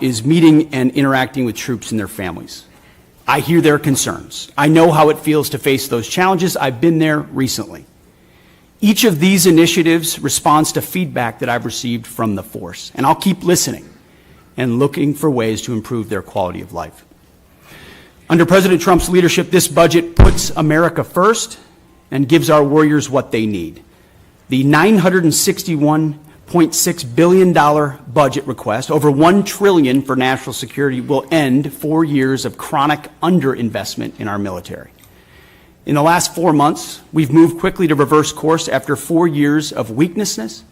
is meeting and interacting with troops and their families. I hear their concerns. I know how it feels to face those challenges. I've been there recently. Each of these initiatives responds to feedback that I've received from the force, and I'll keep listening and looking for ways to improve their quality of life. Under President Trump's leadership, this budget puts America first and gives our warriors what they need. The $961.6 billion budget request, over $1 trillion for national security, will end 4 years of chronic underinvestment in our military. In the last 4 months, we've moved quickly to reverse course after 4 years of weakness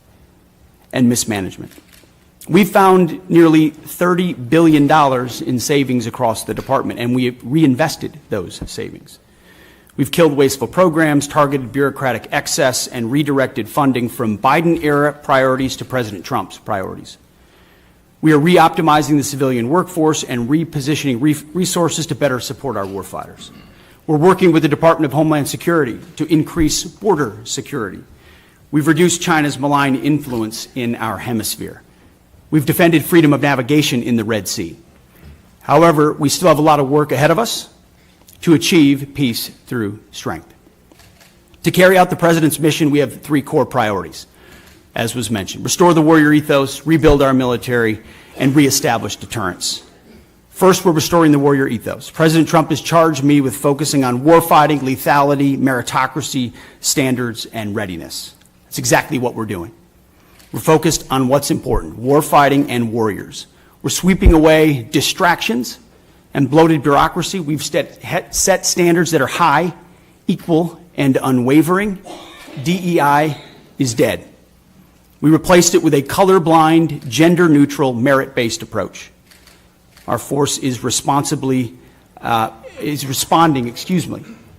and mismanagement. We found nearly $30 billion in savings across the department, and we reinvested those savings. We've killed wasteful programs, targeted bureaucratic excess, and redirected funding from Biden-era priorities to President Trump's priorities. We are re-optimizing the civilian workforce and repositioning resources to better support our warfighters. We're working with the Department of Homeland Security to increase border security. We've reduced China's malign influence in our hemisphere. We've defended freedom of navigation in the Red Sea. However, we still have a lot of work ahead of us to achieve peace through strength. To carry out the President's mission, we have 3 core priorities, as was mentioned: restore the warrior ethos, rebuild our military, and reestablish deterrence. First, we're restoring the warrior ethos. President Trump has charged me with focusing on warfighting, lethality, meritocracy, standards, and readiness. That's exactly what we're doing. We're focused on what's important: warfighting and warriors. We're sweeping away distractions and bloated bureaucracy. We've set standards that are high, equal, and unwavering. DEI is dead. We replaced it with a colorblind, gender-neutral, merit-based approach. Our force is responding,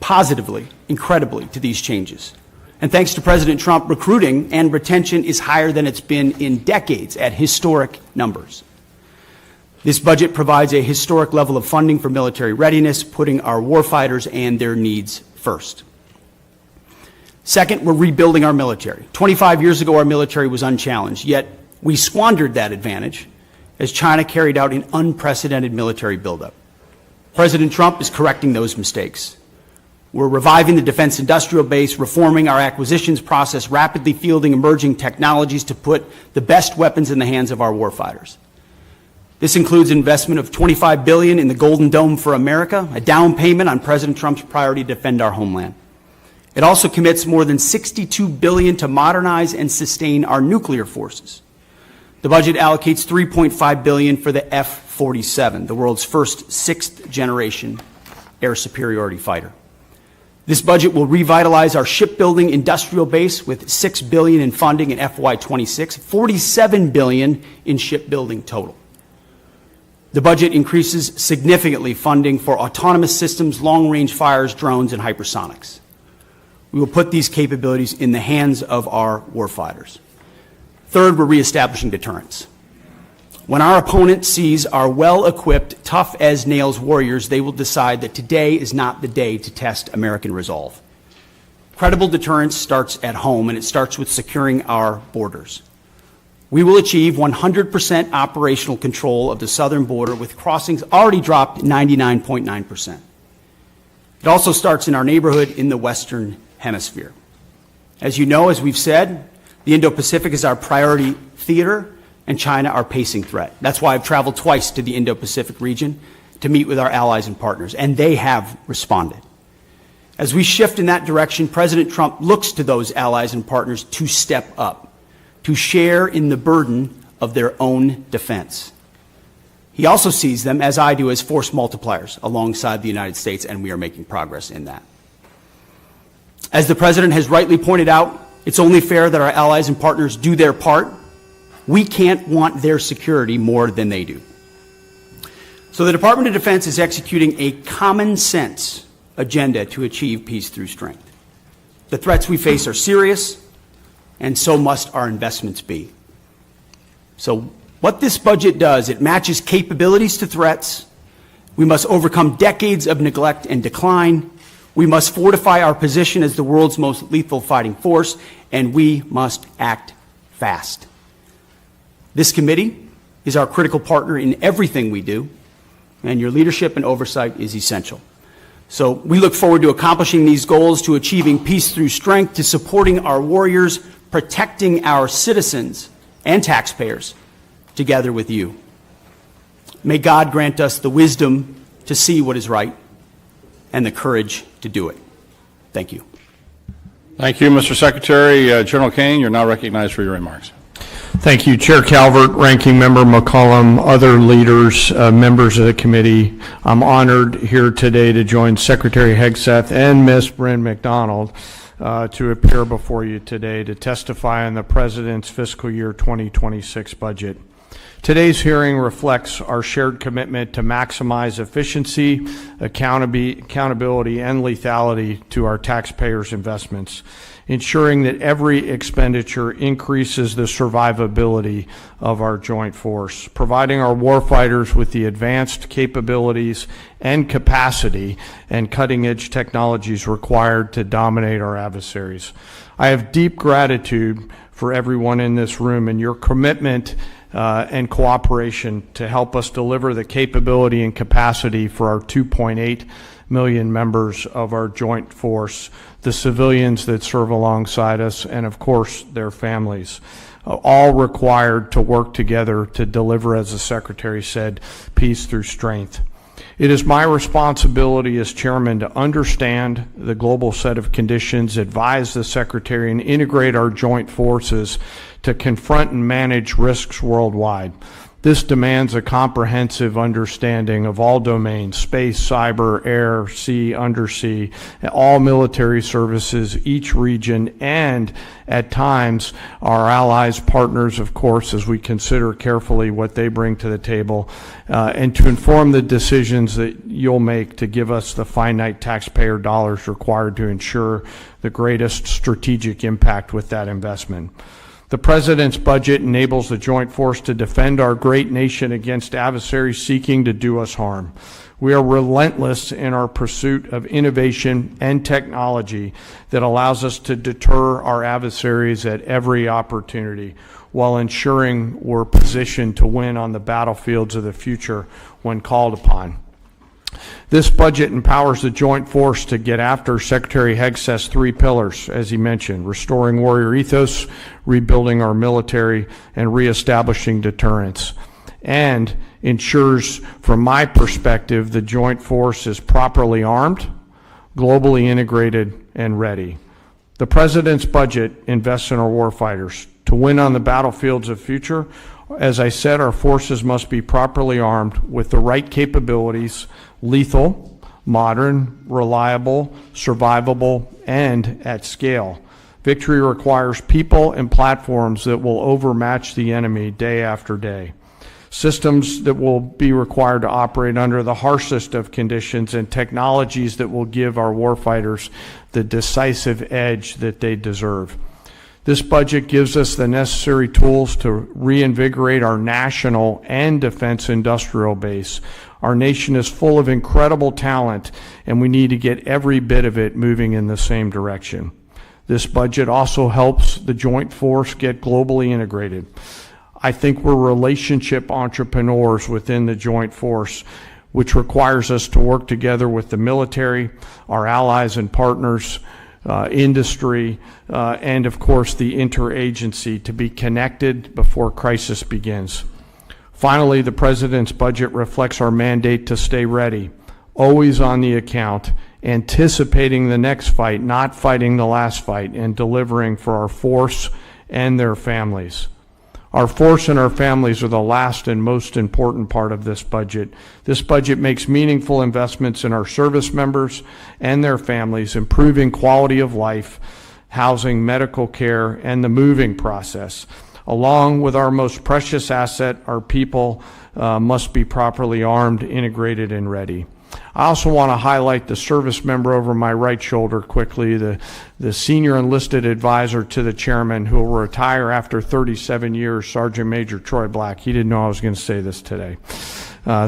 positively, incredibly, to these changes. And thanks to President Trump, recruiting and retention is higher than it's been in decades at historic numbers. This budget provides a historic level of funding for military readiness, putting our warfighters and their needs first. Second, we're rebuilding our military. 25 years ago, our military was unchallenged, yet we squandered that advantage as China carried out an unprecedented military buildup. President Trump is correcting those mistakes. We're reviving the defense industrial base, reforming our acquisitions process, rapidly fielding emerging technologies to put the best weapons in the hands of our warfighters. This includes investment of $25 billion in the Golden Dome for America, a down payment on President Trump's priority to defend our homeland. It also commits more than $62 billion to modernize and sustain our nuclear forces. The budget allocates $3.5 billion for the F-47, the world's first 6th-generation air superiority fighter. This budget will revitalize our shipbuilding industrial base with $6 billion in funding in FY26, $47 billion in shipbuilding total. The budget increases significantly funding for autonomous systems, long-range fires, drones, and hypersonics. We will put these capabilities in the hands of our warfighters. Third, we're reestablishing deterrence. When our opponent sees our well-equipped, tough-as-nails warriors, they will decide that today is not the day to test American resolve. Credible deterrence starts at home, and it starts with securing our borders. We will achieve 100% operational control of the southern border, with crossings already dropped 99.9%. It also starts in our neighborhood in the Western Hemisphere. As you know, as we've said, the Indo-Pacific is our priority theater, and China our pacing threat. That's why I've traveled twice to the Indo-Pacific region to meet with our allies and partners, and they have responded. As we shift in that direction, President Trump looks to those allies and partners to step up, to share in the burden of their own defense. He also sees them, as I do, as force multipliers alongside the United States, and we are making progress in that. As the President has rightly pointed out, it's only fair that our allies and partners do their part. We can't want their security more than they do. So the Department of Defense is executing a common sense agenda to achieve peace through strength. The threats we face are serious, and so must our investments be. So what this budget does, it matches capabilities to threats. We must overcome decades of neglect and decline. We must fortify our position as the world's most lethal fighting force, and we must act fast. This committee is our critical partner in everything we do, and your leadership and oversight is essential. So we look forward to accomplishing these goals, to achieving peace through strength, to supporting our warriors, protecting our citizens and taxpayers together with you. May God grant us the wisdom to see what is right and the courage to do it. Thank you. Thank you, Mr. Secretary. General Kane, you're now recognized for your remarks. Thank you, Chair Calvert, Ranking Member McCollum, other leaders, members of the committee. I'm honored here today to join Secretary Hegseth and Ms. Bryn McDonald to appear before you today to testify on the President's fiscal year 2026 budget. Today's hearing reflects our shared commitment to maximize efficiency, accountability, and lethality to our taxpayers' investments, ensuring that every expenditure increases the survivability of our joint force, providing our warfighters with the advanced capabilities and capacity and cutting-edge technologies required to dominate our adversaries. I have deep gratitude for everyone in this room and your commitment and cooperation to help us deliver the capability and capacity for our 2.8 million members of our joint force, the civilians that serve alongside us, and of course their families, all required to work together to deliver, as the Secretary said, peace through strength. It is my responsibility as chairman to understand the global set of conditions, advise the Secretary, and integrate our joint forces to confront and manage risks worldwide. This demands a comprehensive understanding of all domains: space, cyber, air, sea, undersea, all military services, each region, and at times our allies, partners, of course, as we consider carefully what they bring to the table, and to inform the decisions that you'll make to give us the finite taxpayer dollars required to ensure the greatest strategic impact with that investment. The President's budget enables the joint force to defend our great nation against adversaries seeking to do us harm. We are relentless in our pursuit of innovation and technology that allows us to deter our adversaries at every opportunity, while ensuring we're positioned to win on the battlefields of the future when called upon. This budget empowers the joint force to get after Secretary Hegseth's three pillars, as he mentioned: restoring warrior ethos, rebuilding our military, and reestablishing deterrence, and ensures, from my perspective, the joint force is properly armed, globally integrated, and ready. The President's budget invests in our warfighters. To win on the battlefields of future, as I said, our forces must be properly armed with the right capabilities: lethal, modern, reliable, survivable, and at scale. Victory requires people and platforms that will overmatch the enemy day after day. Systems that will be required to operate under the harshest of conditions, and technologies that will give our warfighters the decisive edge that they deserve. This budget gives us the necessary tools to reinvigorate our national and defense industrial base. Our nation is full of incredible talent, and we need to get every bit of it moving in the same direction. This budget also helps the joint force get globally integrated. I think we're relationship entrepreneurs within the joint force, which requires us to work together with the military, our allies and partners, industry, and of course the interagency, to be connected before crisis begins. Finally, the President's budget reflects our mandate to stay ready, always on the account, anticipating the next fight, not fighting the last fight, and delivering for our force and their families. Our force and our families are the last and most important part of this budget. This budget makes meaningful investments in our service members and their families, improving quality of life, housing, medical care, and the moving process. Along with our most precious asset, our people must be properly armed, integrated, and ready. I also want to highlight the service member over my right shoulder quickly, the senior enlisted advisor to the chairman, who will retire after 37 years, Sergeant Major Troy Black. He didn't know I was going to say this today.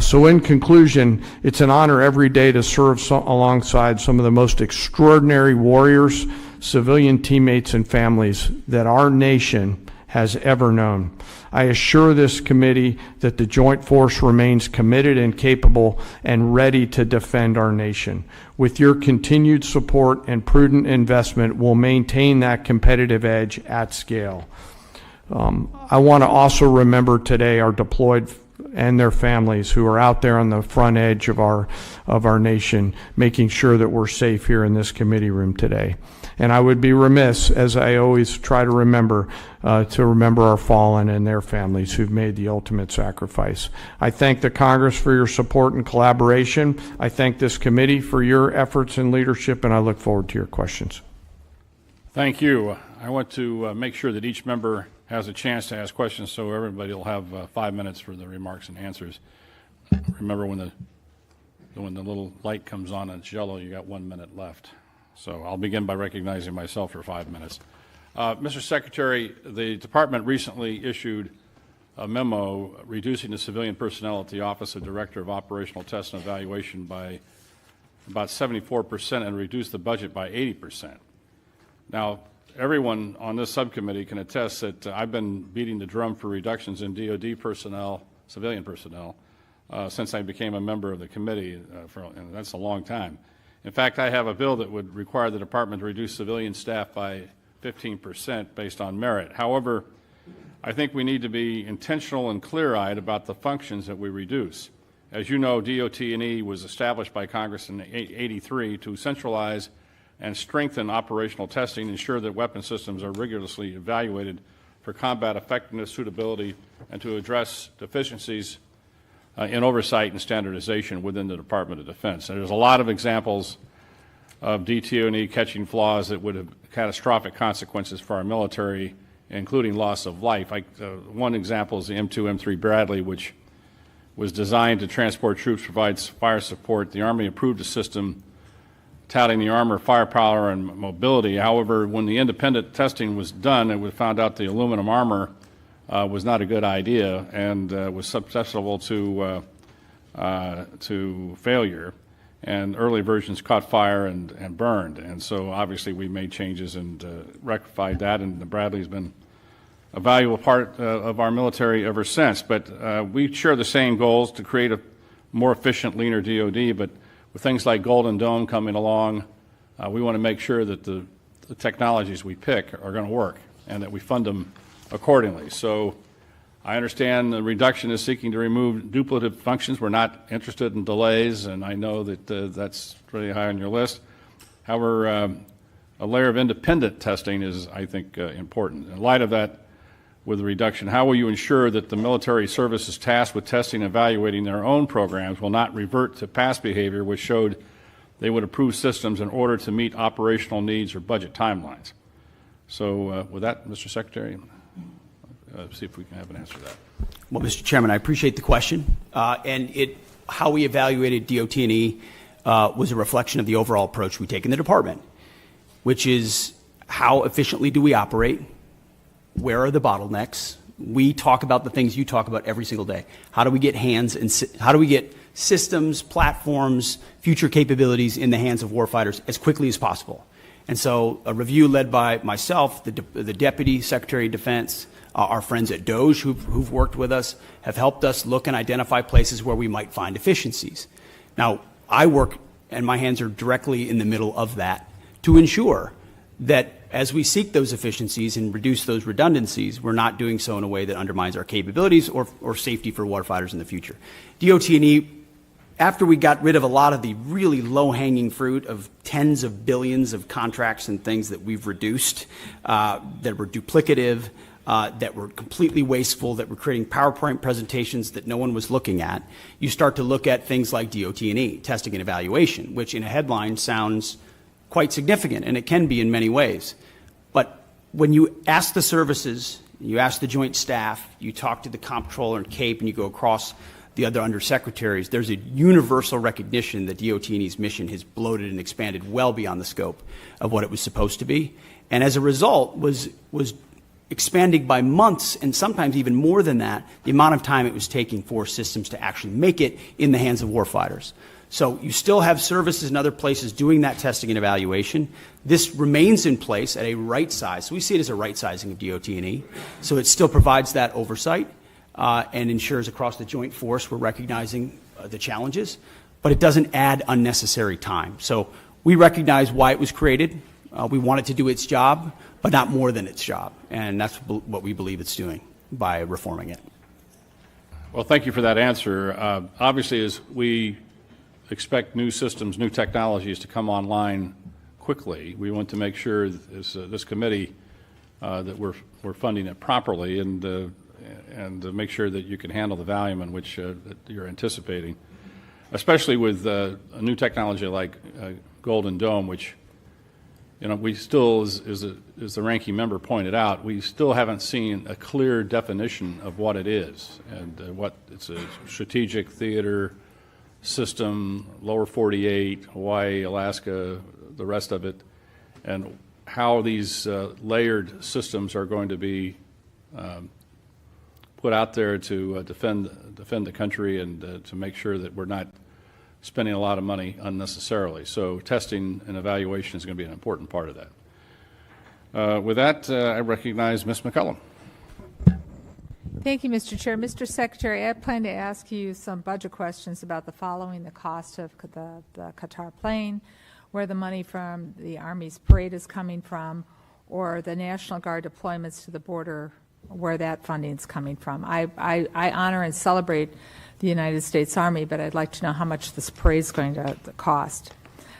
So in conclusion, it's an honor every day to serve alongside some of the most extraordinary warriors, civilian teammates, and families that our nation has ever known. I assure this committee that the Joint Force remains committed and capable and ready to defend our nation. With your continued support and prudent investment, we'll maintain that competitive edge at scale. I want to also remember today our deployed and their families who are out there on the front edge of our nation, making sure that we're safe here in this committee room today. And I would be remiss, as I always try to remember our fallen and their families who've made the ultimate sacrifice. I thank the Congress for your support and collaboration. I thank this committee for your efforts and leadership, and I look forward to your questions. Thank you. I want to make sure that each member has a chance to ask questions, so everybody will have 5 minutes for the remarks and answers. Remember, when the little light comes on and it's yellow, you got 1 minute left. So I'll begin by recognizing myself for 5 minutes. Mr. Secretary, the Department recently issued a memo reducing the civilian personnel at the Office of Director of Operational Test and Evaluation by about 74% and reduced the budget by 80%. Now, everyone on this subcommittee can attest that I've been beating the drum for reductions in DoD personnel, civilian personnel, since I became a member of the committee, and that's a long time. In fact, I have a bill that would require the Department to reduce civilian staff by 15% based on merit. However, I think we need to be intentional and clear-eyed about the functions that we reduce. As you know, DOT&E was established by Congress in '83 to centralize and strengthen operational testing, ensure that weapon systems are rigorously evaluated for combat effectiveness, suitability, and to address deficiencies in oversight and standardization within the Department of Defense. And there's a lot of examples of DT&E catching flaws that would have catastrophic consequences for our military, including loss of life. One example is the M2, M3 Bradley, which was designed to transport troops, provides fire support. The Army approved a system touting the armor, firepower, and mobility. However, when the independent testing was done, it was found out the aluminum armor was not a good idea and was susceptible to failure. And early versions caught fire and burned. And so obviously we made changes and rectified that, and the Bradley's been a valuable part of our military ever since. But we share the same goals to create a more efficient, leaner DoD, but with things like Golden Dome coming along, we want to make sure that the technologies we pick are going to work and that we fund them accordingly. So I understand the reduction is seeking to remove duplicative functions. We're not interested in delays, and I know that that's pretty high on your list. However, a layer of independent testing is, I think, important. In light of that, with the reduction, how will you ensure that the military services tasked with testing and evaluating their own programs will not revert to past behavior which showed they would approve systems in order to meet operational needs or budget timelines? So with that, Mr. Secretary, see if we can have an answer to that. Well, Mr. Chairman, I appreciate the question. And how we evaluated DOT&E was a reflection of the overall approach we take in the department, which is how efficiently do we operate? Where are the bottlenecks? We talk about the things you talk about every single day. How do we get how do we get systems, platforms, future capabilities in the hands of warfighters as quickly as possible? And so a review led by myself, the Deputy Secretary of Defense, our friends at DOJ who've worked with us, have helped us look and identify places where we might find efficiencies. Now, I work, and my hands are directly in the middle of that, to ensure that as we seek those efficiencies and reduce those redundancies, we're not doing so in a way that undermines our capabilities or safety for warfighters in the future. DOT&E, after we got rid of a lot of the really low-hanging fruit of tens of billions of contracts and things that we've reduced, that were duplicative, that were completely wasteful, that were creating PowerPoint presentations that no one was looking at, you start to look at things like DOT&E, testing and evaluation, which in a headline sounds quite significant, and it can be in many ways. But when you ask the services, you ask the joint staff, you talk to the comptroller and CAPE, and you go across the other undersecretaries, there's a universal recognition that DOT&E's mission has bloated and expanded well beyond the scope of what it was supposed to be. And as a result, was expanding by months, and sometimes even more than that, the amount of time it was taking for systems to actually make it in the hands of warfighters. So you still have services in other places doing that testing and evaluation. This remains in place at a right size. So we see it as a right sizing of DOT&E. So it still provides that oversight and ensures across the joint force we're recognizing the challenges, but it doesn't add unnecessary time. So we recognize why it was created. We want it to do its job, but not more than its job. And that's what we believe it's doing by reforming it. Well, thank you for that answer. Obviously, as we expect new systems, new technologies to come online quickly, we want to make sure, as this committee, that we're funding it properly and make sure that you can handle the volume in which that you're anticipating, especially with a new technology like Golden Dome, which, you know, we still, as the ranking member pointed out, we still haven't seen a clear definition of what it is and what it's a strategic theater system, lower 48, Hawaii, Alaska, the rest of it, and how these layered systems are going to be put out there to defend the country and to make sure that we're not spending a lot of money unnecessarily. So testing and evaluation is going to be an important part of that. With that, I recognize Ms. McCollum. Thank you, Mr. Chair. Mr. Secretary, I plan to ask you some budget questions about the following: the cost of the Qatar plane, where the money from the Army's parade is coming from, or the National Guard deployments to the border, where that funding is coming from. I honor and celebrate the United States Army, but I'd like to know how much this parade is going to cost.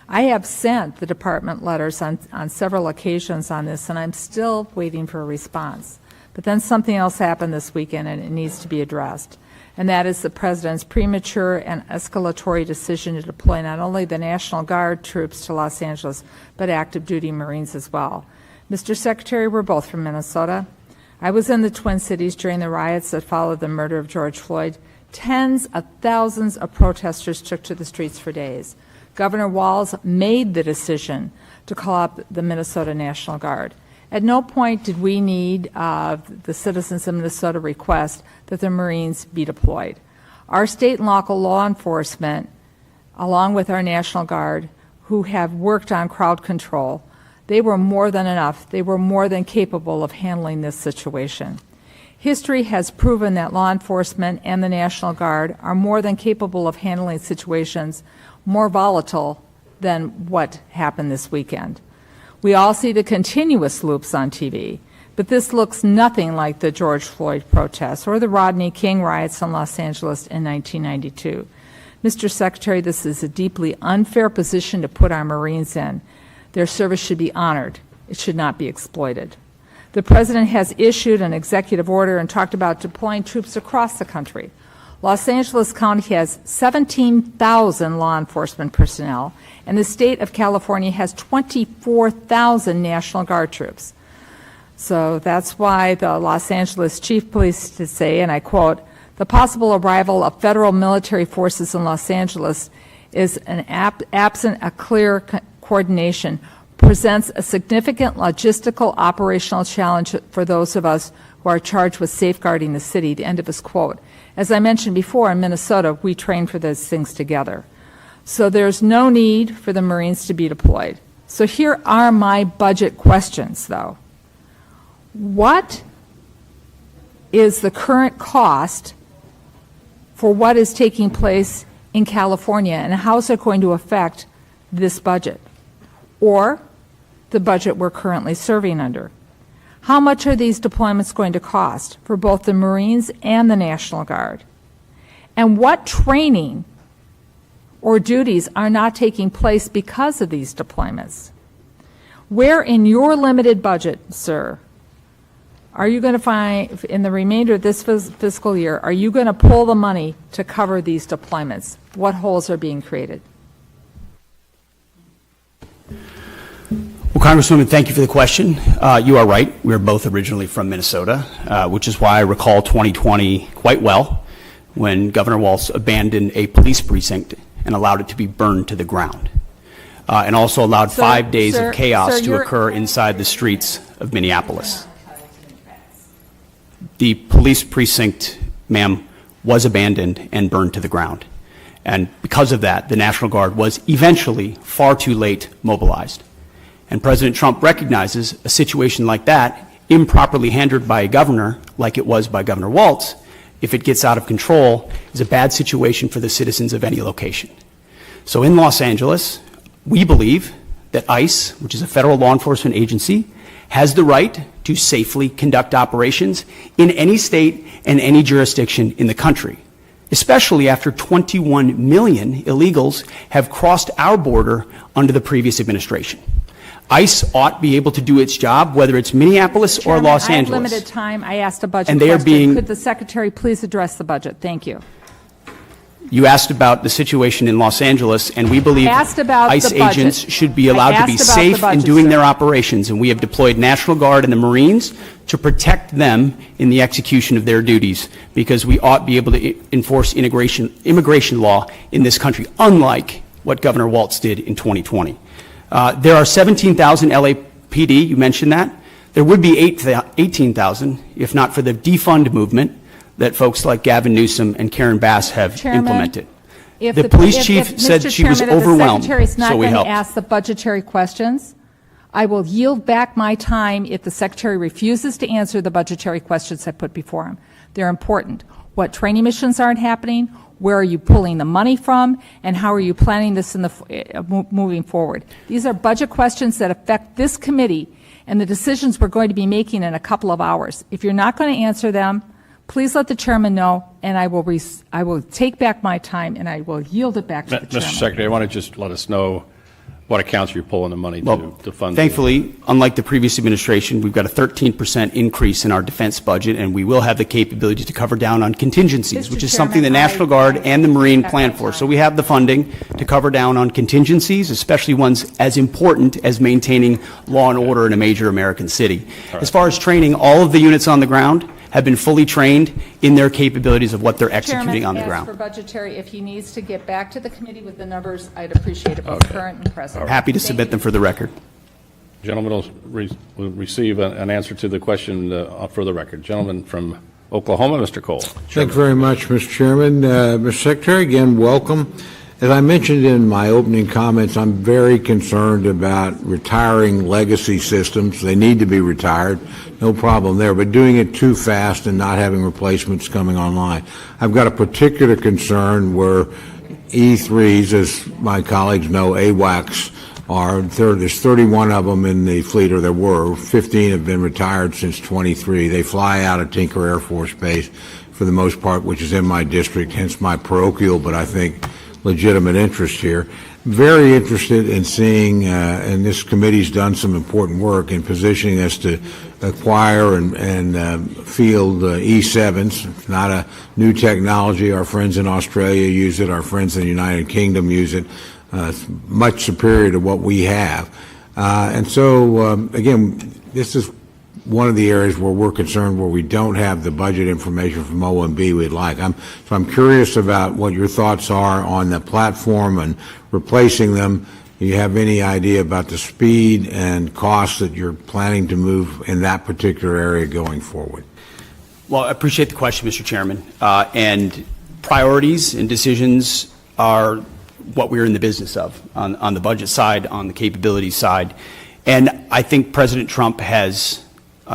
I have sent the department letters on several occasions on this, and I'm still waiting for a response. But then something else happened this weekend, and it needs to be addressed, and that is the President's premature and escalatory decision to deploy not only the National Guard troops to Los Angeles, but active duty Marines as well. Mr. Secretary, we're both from Minnesota. I was in the Twin Cities during the riots that followed the murder of George Floyd. Tens of thousands of protesters took to the streets for days. Governor Walz made the decision to call up the Minnesota National Guard. At no point did we need the citizens of Minnesota request that the Marines be deployed. Our state and local law enforcement, along with our National Guard, who have worked on crowd control, they were more than enough. They were more than capable of handling this situation. History has proven that law enforcement and the National Guard are more than capable of handling situations more volatile than what happened this weekend. We all see the continuous loops on TV, but this looks nothing like the George Floyd protests or the Rodney King riots in Los Angeles in 1992. Mr. Secretary, this is a deeply unfair position to put our Marines in. Their service should be honored. It should not be exploited. The President has issued an executive order and talked about deploying troops across the country. Los Angeles County has 17,000 law enforcement personnel, and the state of California has 24,000 National Guard troops. So that's why the Los Angeles Chief Police to say, and I quote, "The possible arrival of federal military forces in Los Angeles is absent a clear coordination, presents a significant logistical operational challenge for those of us who are charged with safeguarding the city," the end of his quote. As I mentioned before, in Minnesota, we train for those things together. So there's no need for the Marines to be deployed. So here are my budget questions, though. What is the current cost for what is taking place in California, and how is it going to affect this budget or the budget we're currently serving under? How much are these deployments going to cost for both the Marines and the National Guard? And what training or duties are not taking place because of these deployments? Where in your limited budget, sir, are you going to find, in the remainder of this fiscal year, are you going to pull the money to cover these deployments? What holes are being created? Well, Congresswoman, thank you for the question. You are right. We are both originally from Minnesota, which is why I recall 2020 quite well, when Governor Walz abandoned a police precinct and allowed it to be burned to the ground, and also allowed 5 days of chaos to occur inside the streets of Minneapolis. The police precinct, ma'am, was abandoned and burned to the ground. And because of that, the National Guard was eventually far too late mobilized. And President Trump recognizes a situation like that, improperly handled by a governor, like it was by Governor Walz, if it gets out of control, is a bad situation for the citizens of any location. So in Los Angeles, we believe that ICE, which is a federal law enforcement agency, has the right to safely conduct operations in any state and any jurisdiction in the country, especially after 21 million illegals have crossed our border under the previous administration. ICE ought to be able to do its job, whether it's Minneapolis or Los Angeles. I have limited time. I asked a budget And they are question. Could the Secretary please address the budget? Thank you. You asked about the situation in Los Angeles, and we believe Asked about ICE the budget. agents should be allowed to be asked about the safe in budget, doing sir. their operations, and we have deployed National Guard and the Marines to protect them in the execution of their duties, because we ought to be able to enforce immigration law in this country, unlike what Governor Walz did in 2020. There are 17,000 LAPD, you mentioned that. There would be 18,000 if not for the defund movement that folks like Gavin Newsom and Karen Bass have Chairman, implemented. If The police chief said Mr. she was Chairman, overwhelmed, if the Secretary's not so we going helped. to ask the budgetary questions, I will yield back my time if the Secretary refuses to answer the budgetary questions I put before him. They're important. What training missions aren't happening? Where are you pulling the money from? And how are you planning this in the moving forward? These are budget questions that affect this committee and the decisions we're going to be making in a couple of hours. If you're not going to answer them, please let the chairman know, and I will take back my time and I will yield it back to the chairman. Mr. Secretary, I want to just let us know what accounts you're pulling the money to fund. Thankfully, unlike the previous administration, we've got a 13% increase in our defense budget, and we will have the capability to cover down on contingencies, Mr. which is Chairman, something the National Guard and the Marine plan for. So we have the funding to cover down on contingencies, especially ones as important as maintaining law and order in a major American city. As far as training, all of the units on the ground have been fully trained in their capabilities of what they're executing on the ground. Chairman, as for budgetary, if he needs to get back to the committee with the numbers, I'd appreciate it, both current and present. Happy to Thank submit you. them for the record. Gentlemen will receive an answer to the question for the record. Gentleman from Oklahoma, Mr. Cole. Thank you very much, Mr. Chairman. Mr. Secretary, again, welcome. As I mentioned in my opening comments, I'm very concerned about retiring legacy systems. They need to be retired, no problem there, but doing it too fast and not having replacements coming online. I've got a particular concern where E3s, as my colleagues know, AWACS, there's 31 of them in the fleet, or there were. 15 have been retired since 23. They fly out of Tinker Air Force Base for the most part, which is in my district, hence my parochial, but I think legitimate interest here. Very interested in seeing, and this committee's done some important work in positioning us to acquire and field E7s. It's not a new technology. Our friends in Australia use it. Our friends in the United Kingdom use it. It's much superior to what we have. And so, again, this is one of the areas where we're concerned where we don't have the budget information from OMB we'd like. So I'm curious about what your thoughts are on the platform and replacing them. Do you have any idea about the speed and cost that you're planning to move in that particular area going forward? Well, I appreciate the question, Mr. Chairman. And priorities and decisions are what we're in the business of on the budget side, on the capability side. And I think President Trump has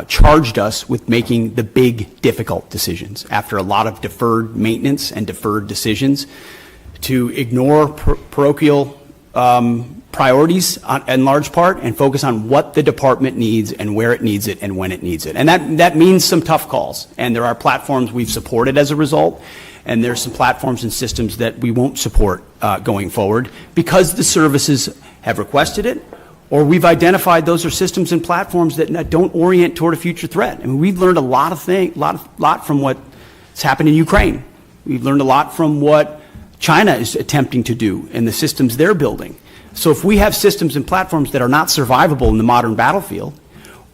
charged us with making the big, difficult decisions after a lot of deferred maintenance and deferred decisions to ignore parochial priorities in large part and focus on what the department needs and where it needs it and when it needs it. And that means some tough calls. And there are platforms we've supported as a result, and there's some platforms and systems that we won't support going forward because the services have requested it, or we've identified those are systems and platforms that don't orient toward a future threat. I mean, we've learned a lot from what's happened in Ukraine. We've learned a lot from what China is attempting to do and the systems they're building. So if we have systems and platforms that are not survivable in the modern battlefield,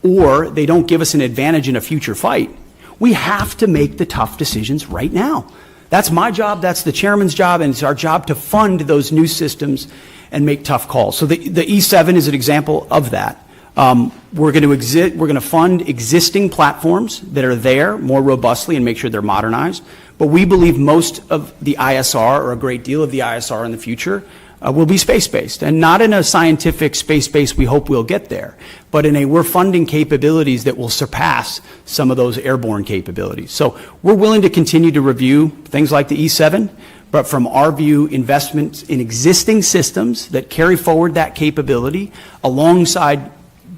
or they don't give us an advantage in a future fight, we have to make the tough decisions right now. That's my job, that's the chairman's job, and it's our job to fund those new systems and make tough calls. So the E7 is an example of that. We're going to fund existing platforms that are there more robustly and make sure they're modernized. But we believe most of the ISR, or a great deal of the ISR in the future, will be space-based, and not in a scientific space-based, we hope we'll get there, but in a we're funding capabilities that will surpass some of those airborne capabilities. So we're willing to continue to review things like the E-7, but from our view, investments in existing systems that carry forward that capability alongside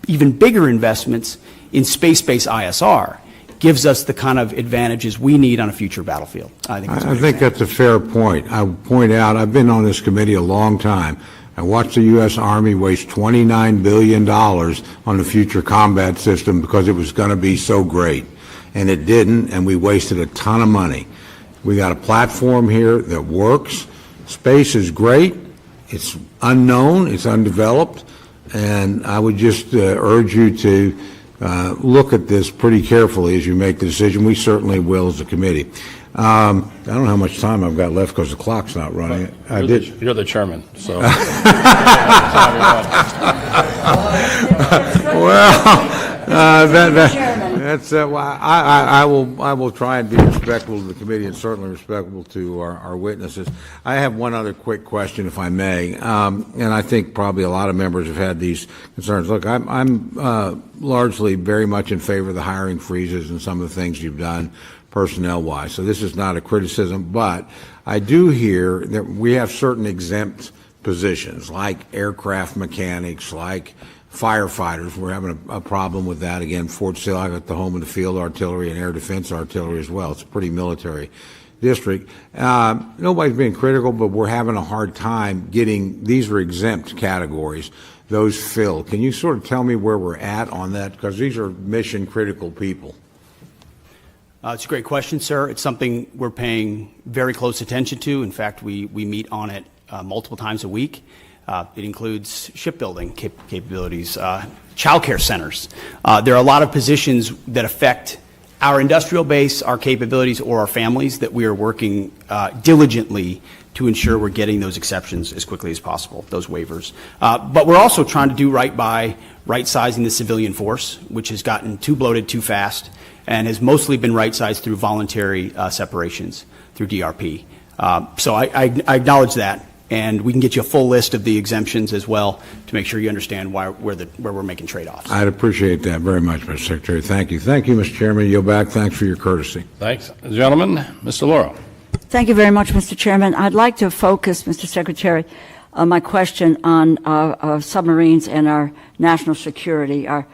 even bigger investments in space-based ISR gives us the kind of advantages we need on a future battlefield. I think that's a fair point. I would point out, I've been on this committee a long time. I watched the U.S. Army waste $29 billion on the future combat system because it was going to be so great. And it didn't, and we wasted a ton of money. We got a platform here that works. Space is great. It's unknown. It's undeveloped. And I would just urge you to look at this pretty carefully as you make the decision. We certainly will as a committee. I don't know how much time I've got left because the clock's not running. You're the chairman, so. I will try and be respectful to the committee and certainly respectful to our witnesses. I have one other quick question, if I may, and I think probably a lot of members have had these concerns. Look, I'm largely very much in favor of the hiring freezes and some of the things you've done personnel-wise. So this is not a criticism, but I do hear that we have certain exempt positions, like aircraft mechanics, like firefighters. We're having a problem with that. Again, Fort Sill, I got the home of the field artillery and air defense artillery as well. It's a pretty military district. Nobody's being critical, but we're having a hard time getting, these are exempt categories, those filled. Can you sort of tell me where we're at on that? Because these are mission critical people. It's a great question, sir. It's something we're paying very close attention to. In fact, we meet on it multiple times a week. It includes shipbuilding capabilities, child care centers. There are a lot of positions that affect our industrial base, our capabilities, or our families that we are working diligently to ensure we're getting those exceptions as quickly as possible, those waivers. But we're also trying to do right by right-sizing the civilian force, which has gotten too bloated too fast and has mostly been right-sized through voluntary separations through DRP. So I acknowledge that. And we can get you a full list of the exemptions as well to make sure you understand where we're making trade-offs. I'd appreciate that very much, Mr. Secretary. Thank you. Thank you, Mr. Chairman. Yield back. Thanks for your courtesy. Thanks. Gentlemen, Ms. DeLauro. Thank you very much, Mr. Chairman. I'd like to focus, Mr. Secretary, my question on submarines and our national security, our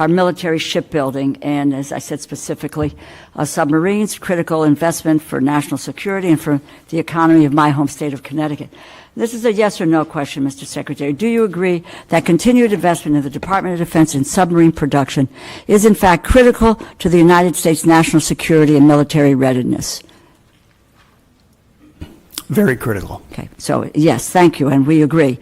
military shipbuilding, and as I said specifically, submarines, critical investment for national security and for the economy of my home state of Connecticut. This is a yes or no question, Mr. Secretary. Do you agree that continued investment in the Department of Defense in submarine production is in fact critical to the United States national security and military readiness? Very critical. Okay, so yes, thank you, and we agree.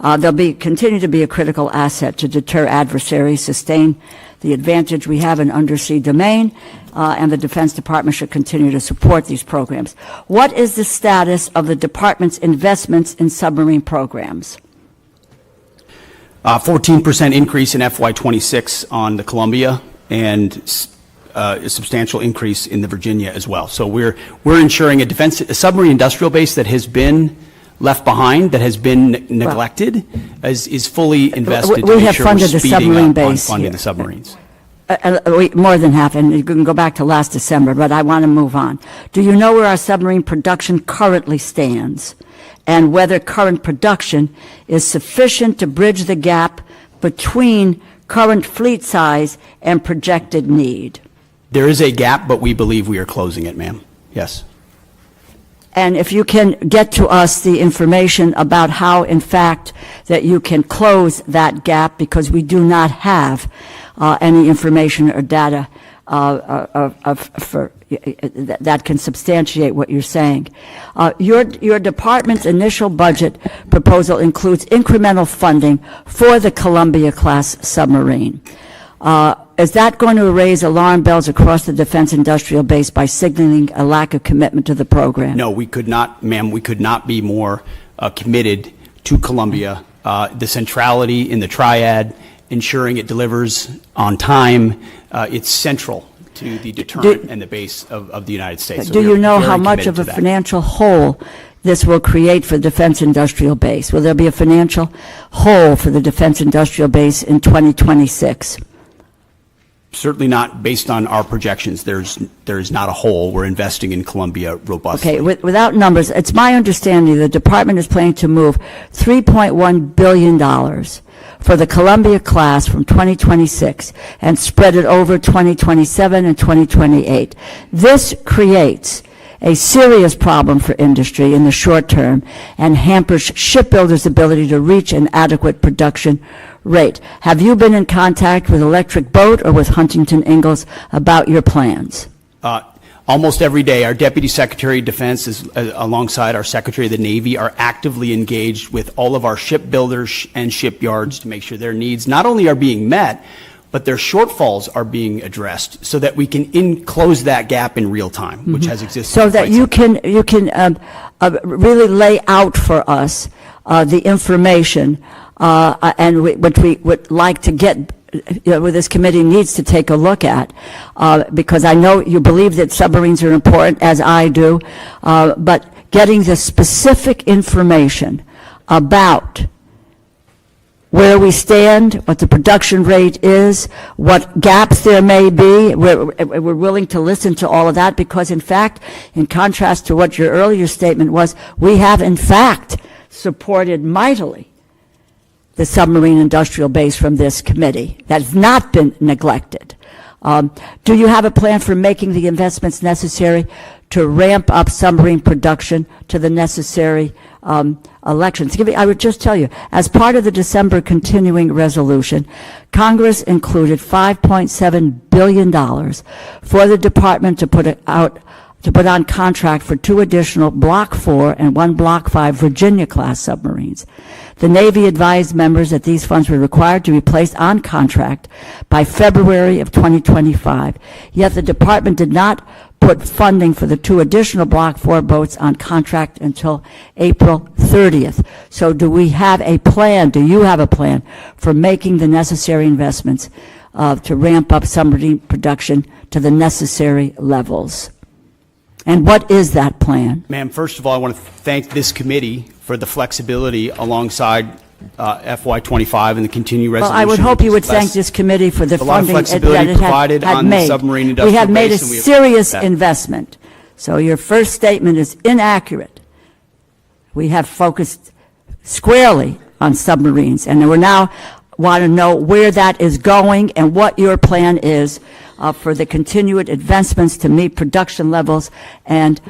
They'll continue to be a critical asset to deter adversaries, sustain the advantage we have in undersea domain, and the Defense Department should continue to support these programs. What is the status of the Department's investments in submarine programs? 14% increase in FY26 on the Columbia, and a substantial increase in the Virginia as well. So we're ensuring a submarine industrial base that has been left behind, that has been neglected, is fully invested to make sure we're speeding up on funding the submarines. More than half, and you can go back to last December, but I want to move on. Do you know where our submarine production currently stands, and whether current production is sufficient to bridge the gap between current fleet size and projected need? There is a gap, but we believe we are closing it, ma'am. Yes. And if you can get to us the information about how, in fact, that you can close that gap, because we do not have any information or data that can substantiate what you're saying. Your department's initial budget proposal includes incremental funding for the Columbia-class submarine. Is that going to raise alarm bells across the defense industrial base by signaling a lack of commitment to the program? No, we could not, ma'am. We could not be more committed to Columbia. The centrality in the triad, ensuring it delivers on time, it's central to the deterrent and the base of the United States. So Do you we're know very how much committed of a to that. financial hole this will create for the defense industrial base? Will there be a financial hole for the defense industrial base in 2026? Certainly not based on our projections. There's not a hole. We're investing in Columbia robustly. Okay, without numbers, it's my understanding the department is planning to move $3.1 billion for the Columbia class from 2026 and spread it over 2027 and 2028. This creates a serious problem for industry in the short term and hampers shipbuilders' ability to reach an adequate production rate. Have you been in contact with Electric Boat or with Huntington Ingalls about your plans? Almost every day, our Deputy Secretary of Defense, alongside our Secretary of the Navy, are actively engaged with all of our shipbuilders and shipyards to make sure their needs not only are being met, but their shortfalls are being addressed so that we can close that gap in real time, which has existed. So for that quite you can really lay out for us the information and what we would like to get, what this committee needs to take a look at, because I know you believe that submarines are important, as I do, but getting the specific information about where we stand, what the production rate is, what gaps there may be. We're willing to listen to all of that because, in fact, in contrast to what your earlier statement was, we have, in fact, supported mightily the submarine industrial base from this committee. That has not been neglected. Do you have a plan for making the investments necessary to ramp up submarine production to the necessary elections? I would just tell you, as part of the December continuing resolution, Congress included $5.7 billion for the department to put on contract for 2 additional Block 4 and 1 Block 5 Virginia-class submarines. The Navy advised members that these funds were required to be placed on contract by February of 2025, yet the department did not put funding for the 2 additional Block 4 boats on contract until April 30th. So do we have a plan, do you have a plan for making the necessary investments to ramp up submarine production to the necessary levels? And what is that plan? Ma'am, first of all, I want to thank this committee for the flexibility alongside FY25 and the continued resolution. Well, I would hope you would thank this committee for the a lot of funding that flexibility it provided had on the made. submarine industrial We have made a base, and we have- serious that. investment. So your first statement is inaccurate. We have focused squarely on submarines, and we now want to know where that is going and what your plan is for the continued advancements to meet production levels and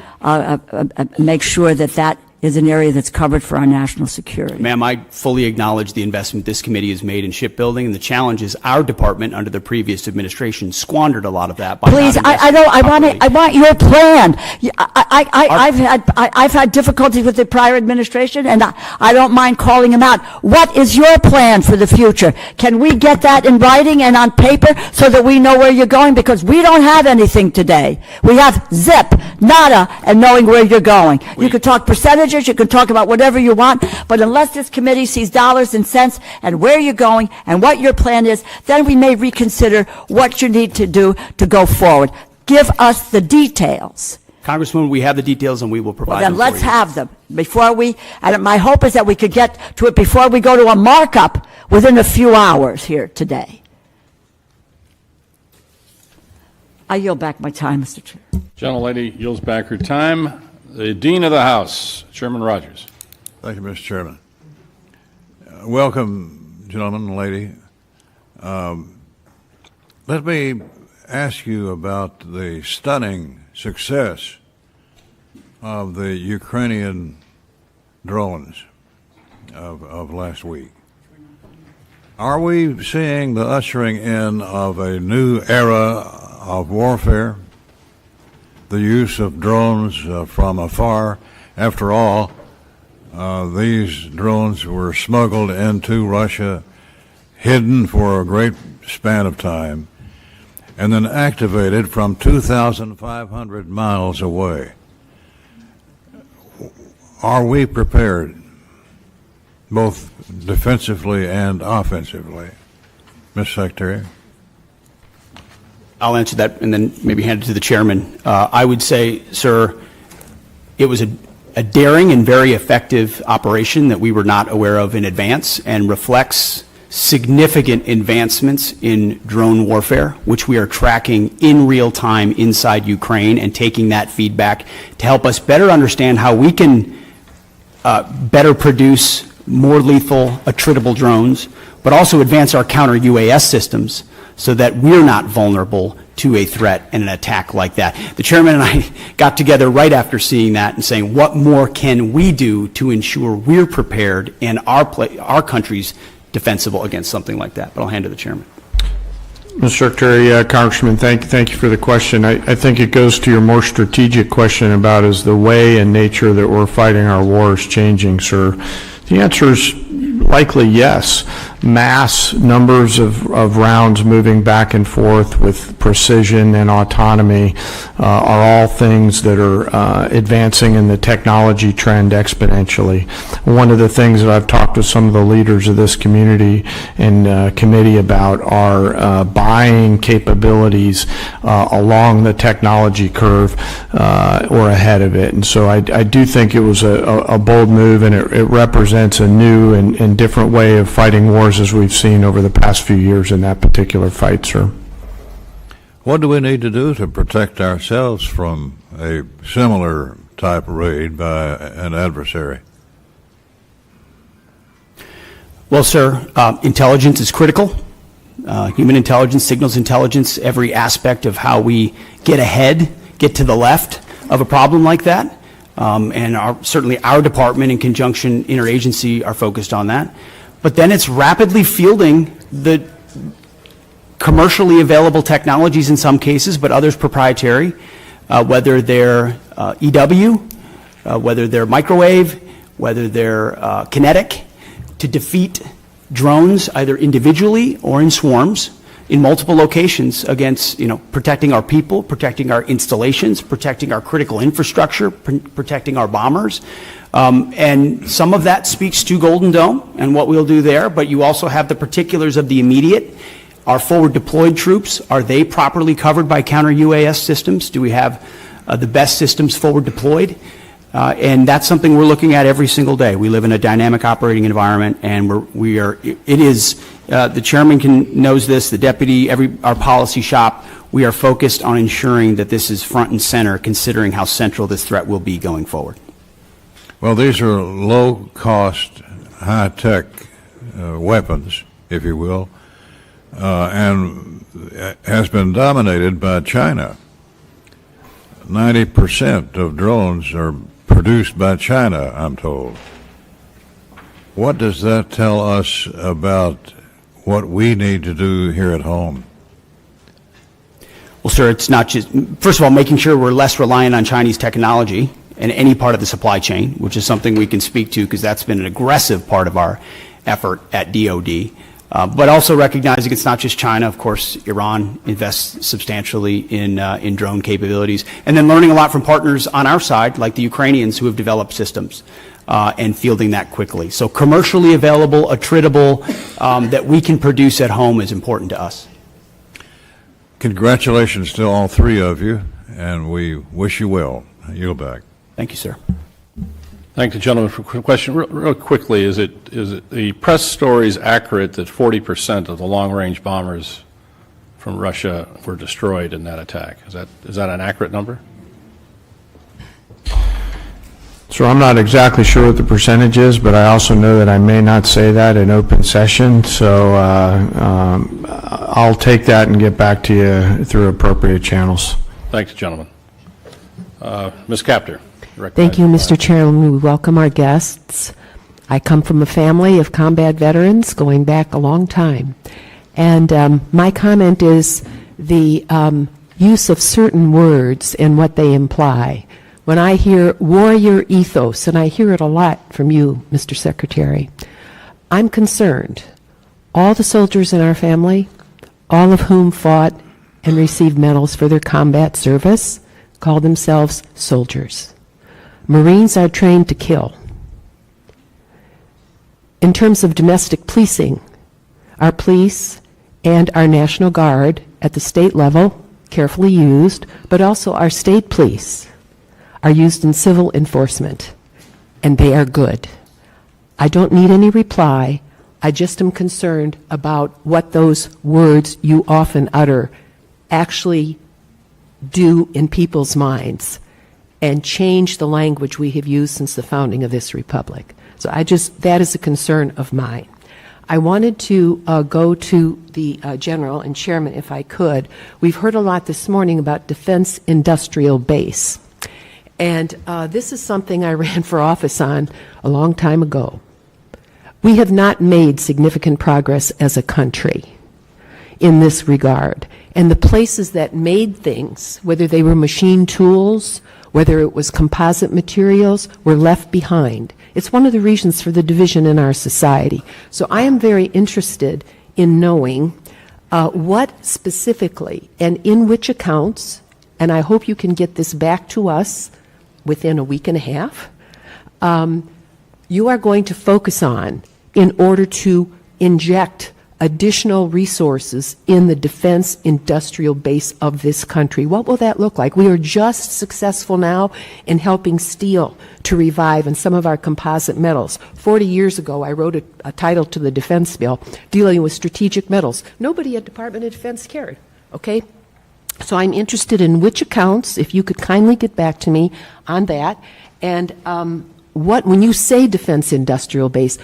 make sure that that is an area that's covered for our national security. Ma'am, I fully acknowledge the investment this committee has made in shipbuilding, and the challenge is our department under the previous administration squandered a lot of that. By Please, not I investing want your plan. I've had difficulties with the prior administration, and I don't mind calling them out. What is your plan for the future? Can we get that in writing and on paper so that we know where you're going? Because we don't have anything today. We have zip, nada, and knowing where you're going. You could talk percentages, you can talk about whatever you want, but unless this committee sees dollars and cents and where you're going and what your plan is, then we may reconsider what you need to do to go forward. Give us the details. Congresswoman, we have the details and we will provide Then them let's for you. have them before and my hope is that we could get to it before we go to a markup within a few hours here today. I yield back my time, Mr. Chair. Gentlelady yields back her time. The Dean of the House, Chairman Rogers. Thank you, Mr. Chairman. Welcome, gentlemen and lady. Let me ask you about the stunning success of the Ukrainian drones of last week. Are we seeing the ushering in of a new era of warfare? The use of drones from afar. After all, these drones were smuggled into Russia, hidden for a great span of time, and then activated from 2,500 miles away. Are we prepared, both defensively and offensively, Ms. Secretary? I'll answer that and then maybe hand it to the chairman. I would say, sir, it was a daring and very effective operation that we were not aware of in advance and reflects significant advancements in drone warfare, which we are tracking in real time inside Ukraine and taking that feedback to help us better understand how we can better produce more lethal, attritable drones, but also advance our counter-UAS systems so that we're not vulnerable to a threat and an attack like that. The chairman and I got together right after seeing that and saying, what more can we do to ensure we're prepared and our country's defensible against something like that? But I'll hand to the chairman. Mr. Secretary, Congressman, thank you for the question. I think it goes to your more strategic question about is the way and nature that we're fighting our wars changing, sir? The answer is likely yes. Mass numbers of rounds moving back and forth with precision and autonomy are all things that are advancing in the technology trend exponentially. One of the things that I've talked with some of the leaders of this community and committee about are buying capabilities along the technology curve or ahead of it. And so I do think it was a bold move, and it represents a new and different way of fighting wars as we've seen over the past few years in that particular fight, sir. What do we need to do to protect ourselves from a similar type raid by an adversary? Well, sir, intelligence is critical. Human intelligence, signals intelligence, every aspect of how we get ahead, get to the left of a problem like that. And certainly our department in conjunction interagency are focused on that. But then it's rapidly fielding the commercially available technologies in some cases, but others proprietary, whether they're EW, whether they're microwave, whether they're kinetic, to defeat drones either individually or in swarms in multiple locations against, protecting our people, protecting our installations, protecting our critical infrastructure, protecting our bombers. And some of that speaks to Golden Dome and what we'll do there, but you also have the particulars of the immediate. Our forward deployed troops, are they properly covered by counter-UAS systems? Do we have the best systems forward deployed? And that's something we're looking at every single day. We live in a dynamic operating environment, and the chairman knows this, the deputy, our policy shop, we are focused on ensuring that this is front and center, considering how central this threat will be going forward. Well, these are low-cost, high-tech weapons, if you will, and has been dominated by China. 90% of drones are produced by China, I'm told. What does that tell us about what we need to do here at home? Well, sir, it's not just, first of all, making sure we're less reliant on Chinese technology in any part of the supply chain, which is something we can speak to because that's been an aggressive part of our effort at DOD. But also recognizing it's not just China. Of course, Iran invests substantially in drone capabilities. And then learning a lot from partners on our side, like the Ukrainians who have developed systems and fielding that quickly. So commercially available, attritable, that we can produce at home is important to us. Congratulations to all three of you, and we wish you well. Yield back. Thank you, sir. Thank the gentleman for the question. Real quickly, is it the press stories accurate that 40% of the long-range bombers from Russia were destroyed in that attack? Is that an accurate number? So I'm not exactly sure what the percentage is, but I also know that I may not say that in open session. So I'll take that and get back to you through appropriate channels. Thanks, gentlemen. Ms. Capter. Thank you, Mr. Chairman. We welcome our guests. I come from a family of combat veterans going back a long time. And my comment is the use of certain words and what they imply. When I hear warrior ethos, and I hear it a lot from you, Mr. Secretary, I'm concerned. All the soldiers in our family, all of whom fought and received medals for their combat service, call themselves soldiers. Marines are trained to kill. In terms of domestic policing, our police and our National Guard at the state level carefully used, but also our state police are used in civil enforcement, and they are good. I don't need any reply. I just am concerned about what those words you often utter actually do in people's minds and change the language we have used since the founding of this republic. So that is a concern of mine. I wanted to go to the general and chairman, if I could. We've heard a lot this morning about defense industrial base. And this is something I ran for office on a long time ago. We have not made significant progress as a country in this regard. And the places that made things, whether they were machine tools, whether it was composite materials, were left behind. It's one of the reasons for the division in our society. So I am very interested in knowing what specifically and in which accounts, and I hope you can get this back to us within a week and a half, you are going to focus on in order to inject additional resources in the defense industrial base of this country. What will that look like? We are just successful now in helping steel to revive and some of our composite metals. 40 years ago, I wrote a title to the defense bill dealing with strategic metals. Nobody at Department of Defense cared, okay? So I'm interested in which accounts, if you could kindly get back to me on that, and when you say defense industrial base,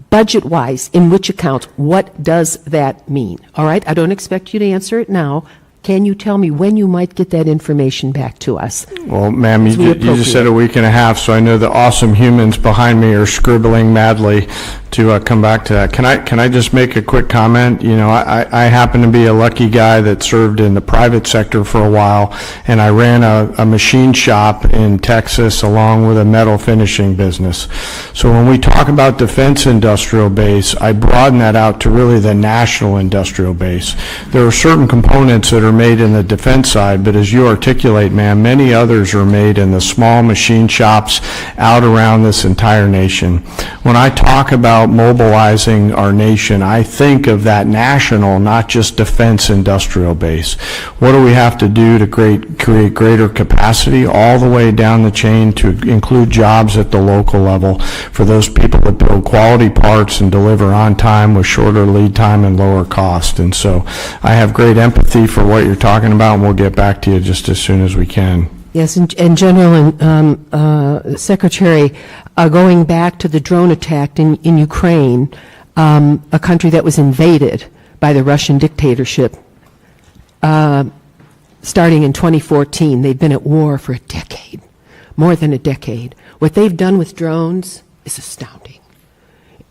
budget-wise, in which accounts, what does that mean? All right, I don't expect you to answer it now. Can you tell me when you might get that information back to us? Well, ma'am, you just said a week and a half, so I know the awesome humans behind me are scribbling madly to come back to that. Can I just make a quick comment? You know, I happen to be a lucky guy that served in the private sector for a while, and I ran a machine shop in Texas along with a metal finishing business. So when we talk about defense industrial base, I broaden that out to really the national industrial base. There are certain components that are made in the defense side, but as you articulate, ma'am, many others are made in the small machine shops out around this entire nation. When I talk about mobilizing our nation, I think of that national, not just defense industrial base. What do we have to do to create greater capacity all the way down the chain to include jobs at the local level for those people that build quality parts and deliver on time with shorter lead time and lower cost? And so I have great empathy for what you're talking about, and we'll get back to you just as soon as we can. Yes, and General and Secretary, going back to the drone attack in Ukraine, a country that was invaded by the Russian dictatorship, starting in 2014. They've been at war for a decade, more than a decade. What they've done with drones is astounding.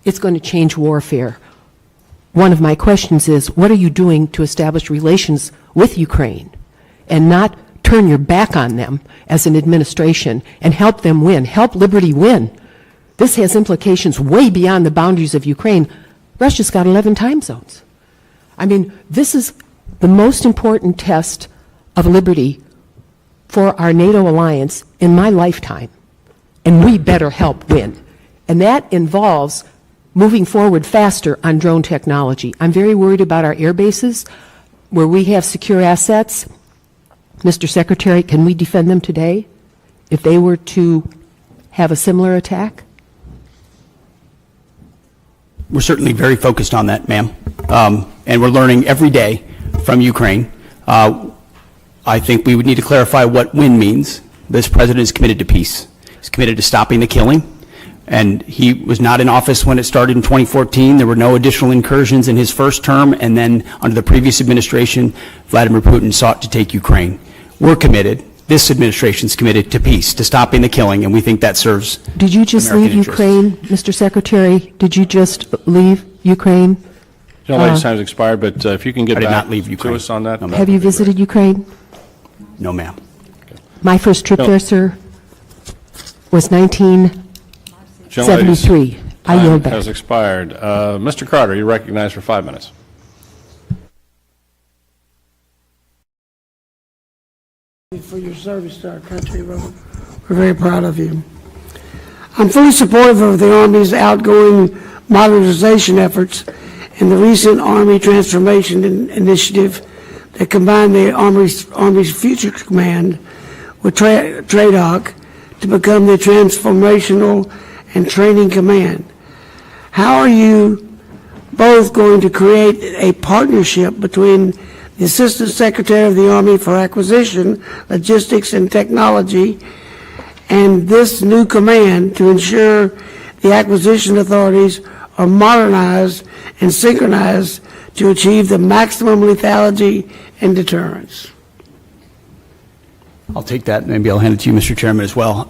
It's going to change warfare. One of my questions is, what are you doing to establish relations with Ukraine and not turn your back on them as an administration and help them win, help liberty win? This has implications way beyond the boundaries of Ukraine. Russia's got 11 time zones. I mean, this is the most important test of liberty for our NATO alliance in my lifetime, and we better help win. And that involves moving forward faster on drone technology. I'm very worried about our air bases where we have secure assets. Mr. Secretary, can we defend them today if they were to have a similar attack? We're certainly very focused on that, ma'am. And we're learning every day from Ukraine. I think we would need to clarify what win means. This president is committed to peace. He's committed to stopping the killing. And he was not in office when it started in 2014. There were no additional incursions in his first term. And then under the previous administration, Vladimir Putin sought to take Ukraine. We're committed. This administration's committed to peace, to stopping the killing, and we think that serves Did you just American leave interests. Ukraine, Mr. Secretary? Did you just leave Ukraine? Lady's time has expired, but if you can get I did back not leave to Ukraine. us on that. No, ma'am. Have you visited Ukraine? No, ma'am. My first trip No. there, sir, was 1973. I Time yield back. has expired. Mr. Carter, you're recognized for 5 minutes. For your service to our country, Robert. We're very proud of you. I'm fully supportive of the Army's outgoing modernization efforts and the recent Army Transformation Initiative that combine the Army's Future Command with TRADOC to become the Transformational and Training Command. How are you both going to create a partnership between the Assistant Secretary of the Army for Acquisition, Logistics, and Technology and this new command to ensure the acquisition authorities are modernized and synchronized to achieve the maximum lethality and deterrence? I'll take that. Maybe I'll hand it to you, Mr. Chairman, as well.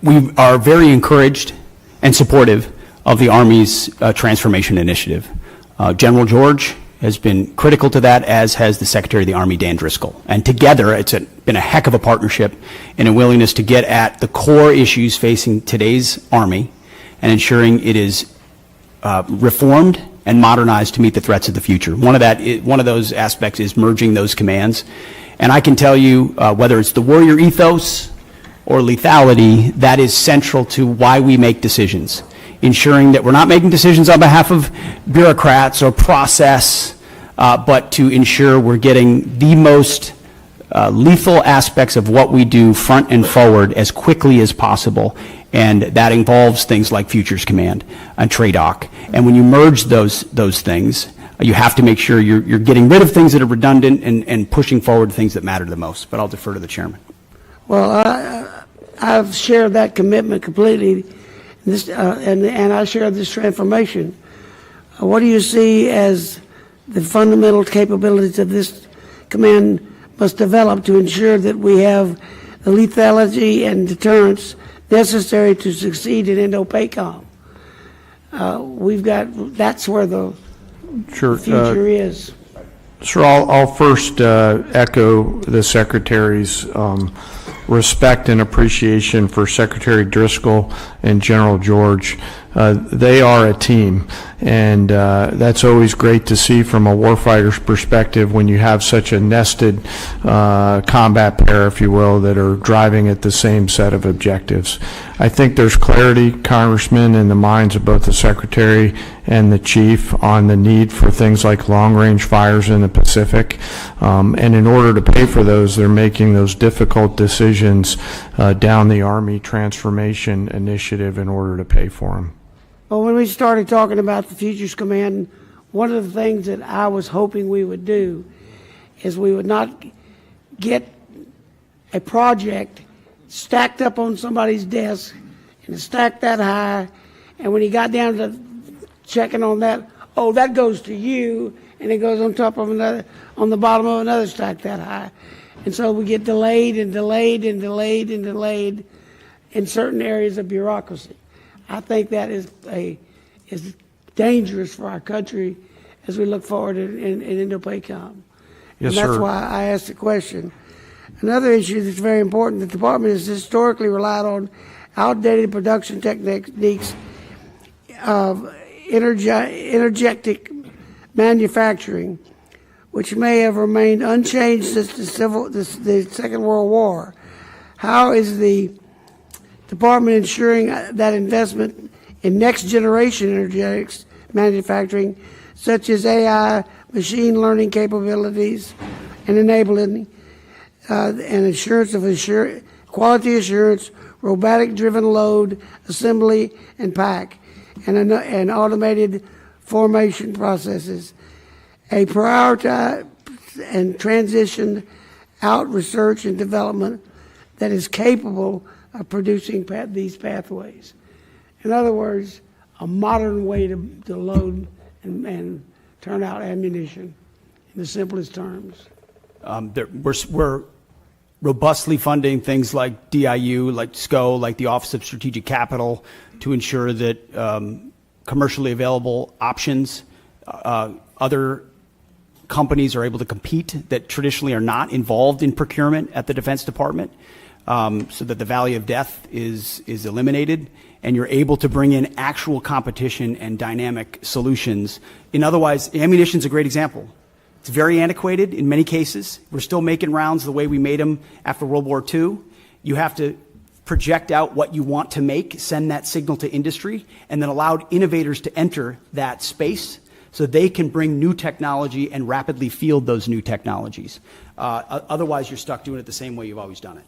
We are very encouraged and supportive of the Army's transformation initiative. General George has been critical to that, as has the Secretary of the Army, Dan Driscoll. And together, it's been a heck of a partnership and a willingness to get at the core issues facing today's Army and ensuring it is reformed and modernized to meet the threats of the future. One of those aspects is merging those commands. And I can tell you, whether it's the warrior ethos or lethality, that is central to why we make decisions. Ensuring that we're not making decisions on behalf of bureaucrats or process, but to ensure we're getting the most lethal aspects of what we do front and forward as quickly as possible. And that involves things like Futures Command and TRADOC. And when you merge those things, you have to make sure you're getting rid of things that are redundant and pushing forward things that matter the most. But I'll defer to the chairman. Well, I've shared that commitment completely, and I share this transformation. What do you see as the fundamental capabilities of this command must develop to ensure that we have the lethality and deterrence necessary to succeed in Indo-PACOM? That's where the future is. Sure, I'll first echo the Secretary's respect and appreciation for Secretary Driscoll and General George. They are a team, and that's always great to see from a warfighter's perspective when you have such a nested combat pair, if you will, that are driving at the same set of objectives. I think there's clarity, Congressman, in the minds of both the Secretary and the Chief on the need for things like long-range fires in the Pacific. And in order to pay for those, they're making those difficult decisions down the Army Transformation Initiative in order to pay for them. Well, when we started talking about the Futures Command, one of the things that I was hoping we would do is we would not get a project stacked up on somebody's desk and stacked that high, and when he got down to checking on that, oh, that goes to you, and it goes on top of another, on the bottom of another stack that high. And so we get delayed and delayed and delayed and delayed in certain areas of bureaucracy. I think that is dangerous for our country as we look forward in Indo-PACOM. Yes, and that's sir. why I asked the question. Another issue that's very important, the department has historically relied on outdated production techniques of energetic manufacturing, which may have remained unchanged since the Second World War. How is the department ensuring that investment in next-generation energetics manufacturing, such as AI, machine learning capabilities, and enabling and assurance of quality assurance, robotic-driven load, assembly, and pack, and automated formation processes, a prioritize and transition out research and development that is capable of producing these pathways. In other words, a modern way to load and turn out ammunition in the simplest terms. We're robustly funding things like DIU, like SCO, like the Office of Strategic Capital, to ensure that commercially available options, other companies are able to compete that traditionally are not involved in procurement at the Defense Department, so that the valley of death is eliminated, and you're able to bring in actual competition and dynamic solutions. Otherwise, ammunition's a great example. It's very antiquated in many cases. We're still making rounds the way we made them after World War II. You have to project out what you want to make, send that signal to industry, and then allow innovators to enter that space so they can bring new technology and rapidly field those new technologies. Otherwise, you're stuck doing it the same way you've always done it.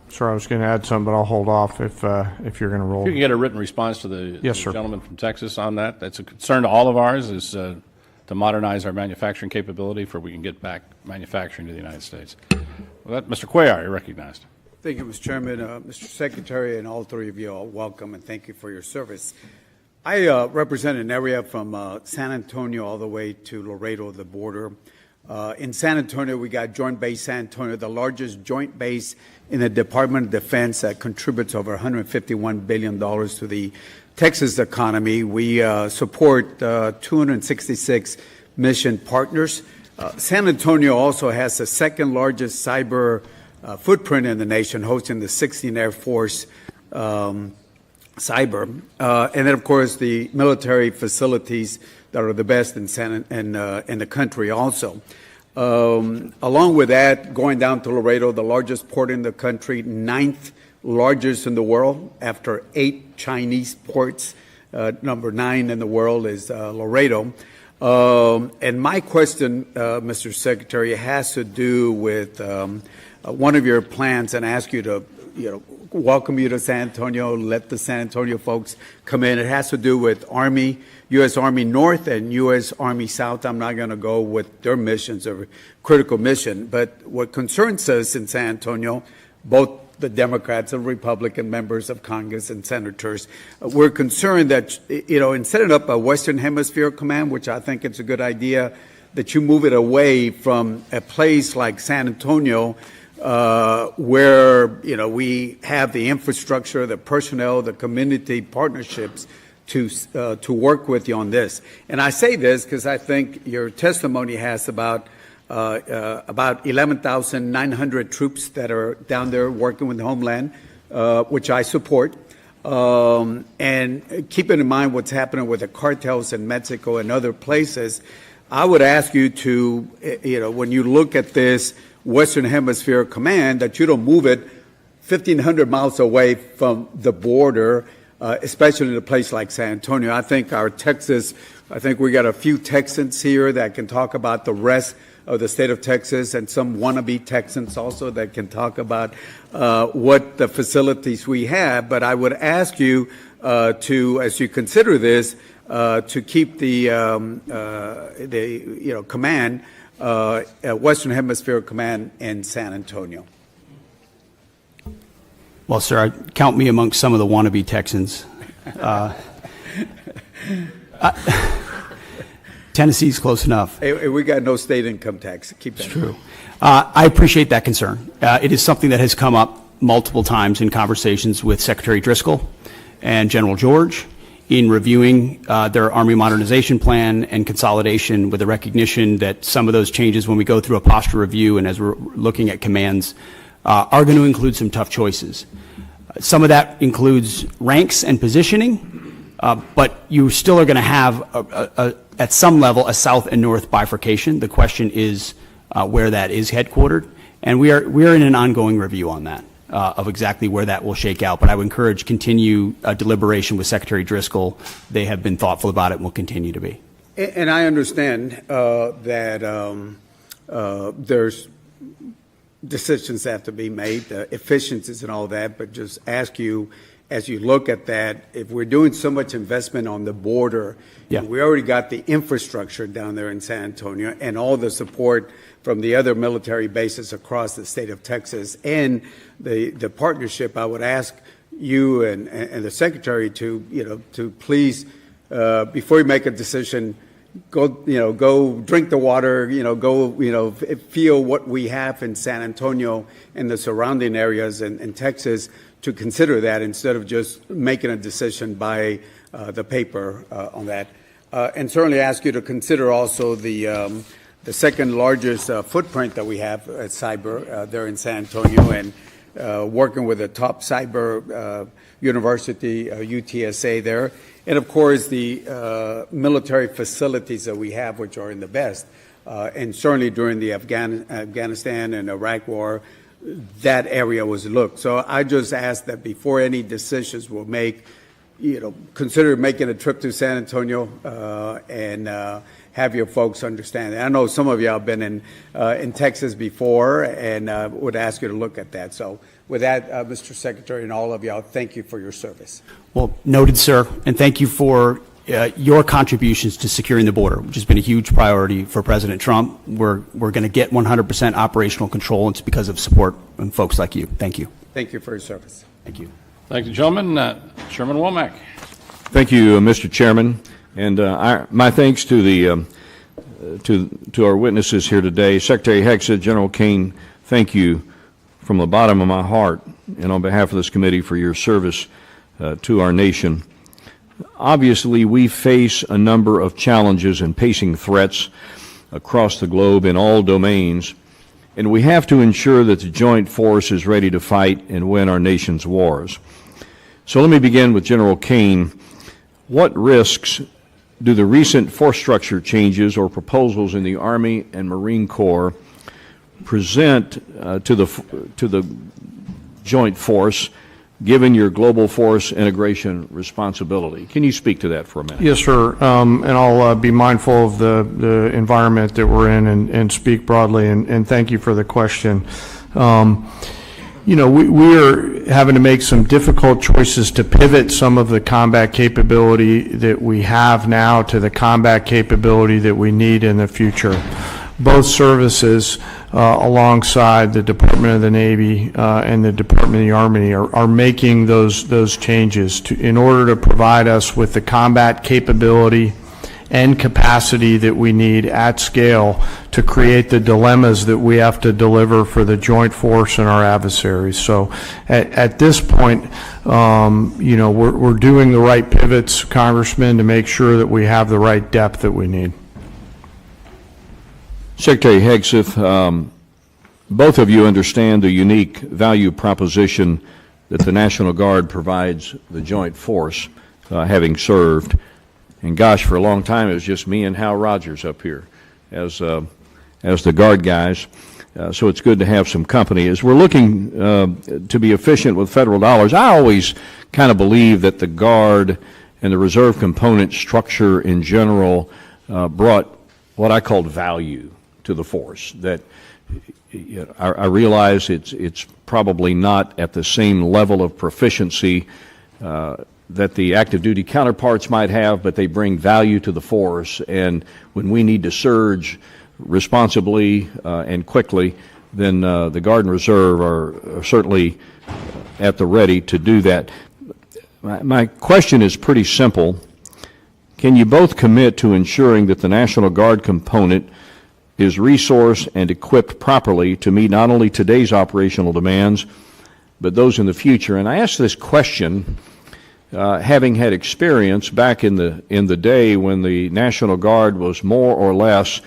Sorry, I was going to add something, but I'll hold off if you're going to roll. If you can get a written response to the Yes, sir. gentleman from Texas on that. That's a concern to all of ours, is to modernize our manufacturing capability for we can get back manufacturing to the United States. Well, that, Mr. Cuellar, you're recognized. Thank you, Mr. Chairman. Mr. Secretary, and all three of you are welcome, and thank you for your service. I represent an area from San Antonio all the way to Laredo, the border. In San Antonio, we got Joint Base San Antonio, the largest joint base in the Department of Defense that contributes over $151 billion to the Texas economy. We support 266 mission partners. San Antonio also has the second largest cyber footprint in the nation, hosting the 16th Air Force cyber. And then, of course, the military facilities that are the best in the country also. Along with that, going down to Laredo, the largest port in the country, 9th largest in the world after 8 Chinese ports. Number 9 in the world is Laredo. And my question, Mr. Secretary, has to do with one of your plans, and ask you to, welcome you to San Antonio, let the San Antonio folks come in. It has to do with Army, U.S. Army North and U.S. Army South. I'm not going to go with their missions or critical mission, but what concerns us in San Antonio, both the Democrats and Republican members of Congress and senators, we're concerned that, in setting up a Western Hemisphere command, which I think it's a good idea, that you move it away from a place like San Antonio, where, we have the infrastructure, the personnel, the community partnerships to work with you on this. And I say this because I think your testimony has about 11,900 troops that are down there working with the Homeland, which I support. And keeping in mind what's happening with the cartels in Mexico and other places, I would ask you to, when you look at this Western Hemisphere command, that you don't move it 1,500 miles away from the border, especially in a place like San Antonio. I think we got a few Texans here that can talk about the rest of the state of Texas, and some wannabe Texans also that can talk about what the facilities we have. But I would ask you to, as you consider this, to keep the command, Western Hemisphere Command in San Antonio. Well, sir, count me amongst some of the wannabe Texans. Tennessee's close enough. Hey, we got no state income tax. Keep that. It's true. I appreciate that concern. It is something that has come up multiple times in conversations with Secretary Driscoll and General George in reviewing their Army modernization plan and consolidation, with the recognition that some of those changes, when we go through a posture review and as we're looking at commands, are going to include some tough choices. Some of that includes ranks and positioning, but you still are going to have, at some level, a south and north bifurcation. The question is where that is headquartered, and we are in an ongoing review on that, of exactly where that will shake out. But I would encourage continue deliberation with Secretary Driscoll. They have been thoughtful about it and will continue to be. And I understand that there's decisions that have to be made, efficiencies and all that, but just ask you, as you look at that, if we're doing so much investment on the border, yeah, we already got the infrastructure down there in San Antonio and all the support from the other military bases across the state of Texas and the partnership, I would ask you and the Secretary to please, before you make a decision, go drink the water, go, feel what we have in San Antonio and the surrounding areas in Texas, to consider that instead of just making a decision by the paper on that. And certainly ask you to consider also the second largest footprint that we have at cyber there in San Antonio, and working with a top cyber university, UTSA there. And of course, the military facilities that we have, which are in the best. And certainly during the Afghanistan and Iraq war, that area was looked. So I just ask that before any decisions were made, consider making a trip to San Antonio and have your folks understand it. I know some of y'all have been in Texas before, and would ask you to look at that. So with that, Mr. Secretary, and all of y'all, thank you for your service. Well, noted, sir, and thank you for your contributions to securing the border, which has been a huge priority for President Trump. We're going to get 100% operational control, and it's because of support from folks like you. Thank you. Thank you for your service. Thank you. Thank you, gentlemen. Chairman Womack. Thank you, Mr. Chairman, and my thanks to the to our witnesses here today. Secretary Hegseth, General Kane, thank you from the bottom of my heart and on behalf of this committee for your service to our nation. Obviously, we face a number of challenges and pacing threats across the globe in all domains, and we have to ensure that the joint force is ready to fight and win our nation's wars. So let me begin with General Kane. What risks do the recent force structure changes or proposals in the Army and Marine Corps present to the joint force, given your global force integration responsibility? Can you speak to that for a minute? Yes, sir. And I'll be mindful of the environment that we're in and speak broadly. And thank you for the question. We are having to make some difficult choices to pivot some of the combat capability that we have now to the combat capability that we need in the future. Both services, alongside the Department of the Navy and the Department of the Army, are making those changes in order to provide us with the combat capability and capacity that we need at scale to create the dilemmas that we have to deliver for the joint force and our adversaries. So at this point, we're doing the right pivots, Congressman, to make sure that we have the right depth that we need. Secretary Hegseth, both of you understand the unique value proposition that the National Guard provides the joint force, having served. And gosh, for a long time it was just me and Hal Rogers up here as the Guard guys. So it's good to have some company. As we're looking to be efficient with federal dollars, I always kind of believe that the Guard and the reserve component structure in general brought what I called value to the force. That I realize it's probably not at the same level of proficiency that the active duty counterparts might have, but they bring value to the force. And when we need to surge responsibly and quickly, then the Guard and Reserve are certainly at the ready to do that. My question is pretty simple. Can you both commit to ensuring that the National Guard component is resourced and equipped properly to meet not only today's operational demands, but those in the future? And I ask this question having had experience back in the day when the National Guard was more or less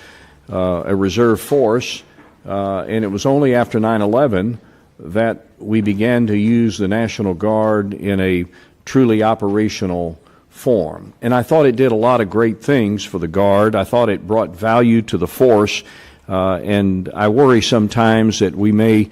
a reserve force, and it was only after 9/11 that we began to use the National Guard in a truly operational form. And I thought it did a lot of great things for the Guard. I thought it brought value to the force, and I worry sometimes that we may,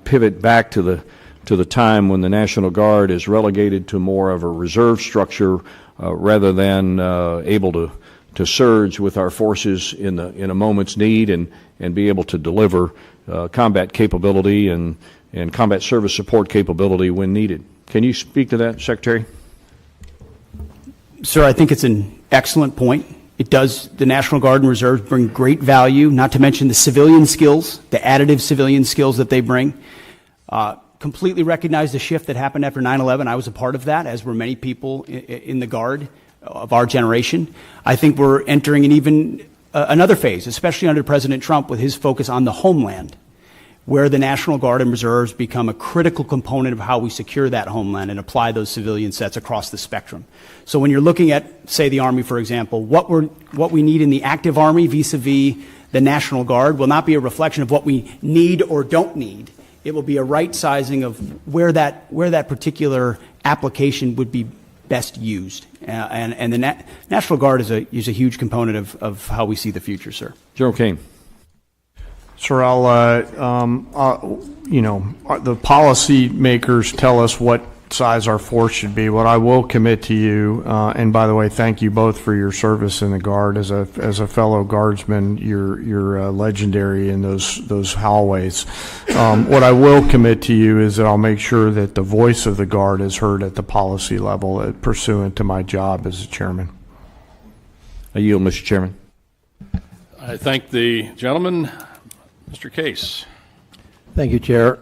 pivot back to the time when the National Guard is relegated to more of a reserve structure rather than able to surge with our forces in a moment's need and be able to deliver combat capability and combat service support capability when needed. Can you speak to that, Secretary? Sir, I think it's an excellent point. It does, the National Guard and Reserves bring great value, not to mention the civilian skills, the additive civilian skills that they bring. Completely recognize the shift that happened after 9/11. I was a part of that, as were many people in the Guard of our generation. I think we're entering another phase, especially under President Trump, with his focus on the homeland, where the National Guard and Reserves become a critical component of how we secure that homeland and apply those civilian sets across the spectrum. So when you're looking at, say, the Army, for example, what we need in the active Army vis-a-vis the National Guard will not be a reflection of what we need or don't need. It will be a right sizing of where that particular application would be best used. And the National Guard is a huge component of how we see the future, sir. General Kane. Sir, the policy makers tell us what size our force should be. What I will commit to you, and by the way, thank you both for your service in the Guard. As a fellow Guardsman, you're legendary in those hallways. What I will commit to you is that I'll make sure that the voice of the Guard is heard at the policy level, pursuant to my job as a chairman. I yield, Mr. Chairman. I thank the gentleman. Mr. Case. Thank you, Chair.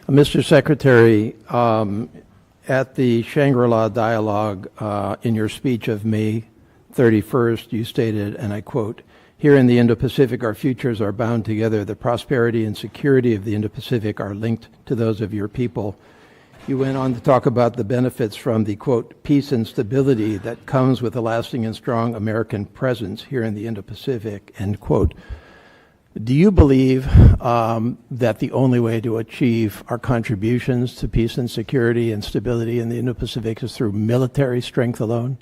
Mr. Secretary, at the Shangri-La Dialogue, in your speech of May 31st, you stated, and I quote, "Here in the Indo-Pacific, our futures are bound together. The prosperity and security of the Indo-Pacific are linked to those of your people." You went on to talk about the benefits from the, quote, "peace and stability that comes with a lasting and strong American presence here in the Indo-Pacific," end quote. Do you believe that the only way to achieve our contributions to peace and security and stability in the Indo-Pacific is through military strength alone?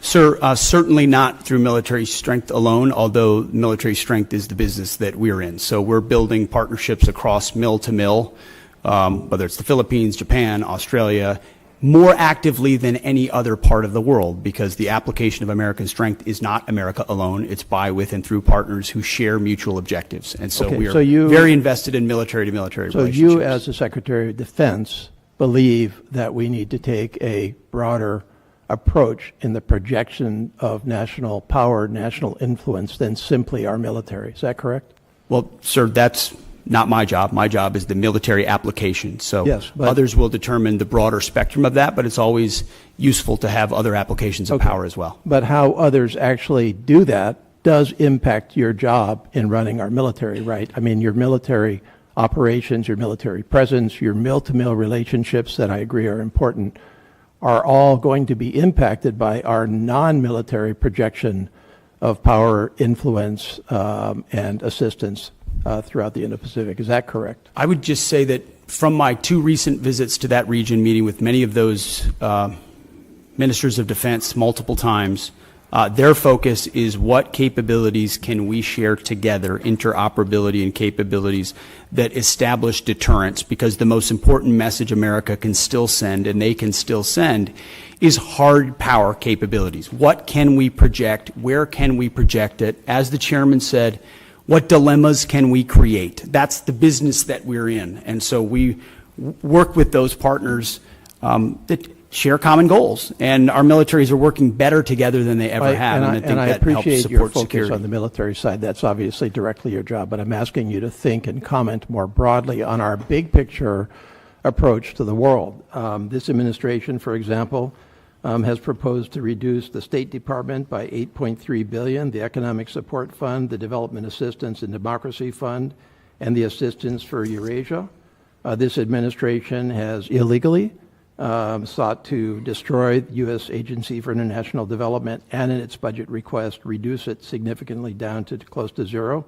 Sir, certainly not through military strength alone, although military strength is the business that we're in. So we're building partnerships across mill to mill, whether it's the Philippines, Japan, Australia, more actively than any other part of the world, because the application of American strength is not America alone. It's by, with, and through partners who share mutual objectives. And so we are very invested in military-to-military relationships. So you, as the Secretary of Defense, believe that we need to take a broader approach in the projection of national power, national influence than simply our military. Is that correct? Well, sir, that's not my job. My job is the military application. So yes, others will determine the broader spectrum of that, but it's always useful to have other applications of power as well. But how others actually do that does impact your job in running our military, right? I mean, your military operations, your military presence, your mill-to-mill relationships that I agree are important, are all going to be impacted by our non-military projection of power, influence, and assistance throughout the Indo-Pacific. Is that correct? I would just say that from my 2 recent visits to that region, meeting with many of those ministers of defense multiple times, their focus is what capabilities can we share together, interoperability and capabilities that establish deterrence, because the most important message America can still send, and they can still send, is hard power capabilities. What can we project? Where can we project it? As the chairman said, what dilemmas can we create? That's the business that we're in. And so we work with those partners that share common goals. And our militaries are working better together than they ever have. And I appreciate your focus on the military side. That's obviously directly your job. But I'm asking you to think and comment more broadly on our big picture approach to the world. This administration, for example, has proposed to reduce the State Department by $8.3 billion, the Economic Support Fund, the Development Assistance and Democracy Fund, and the Assistance for Eurasia. This administration has illegally sought to destroy the U.S. Agency for International Development, and in its budget request, reduce it significantly down to close to zero.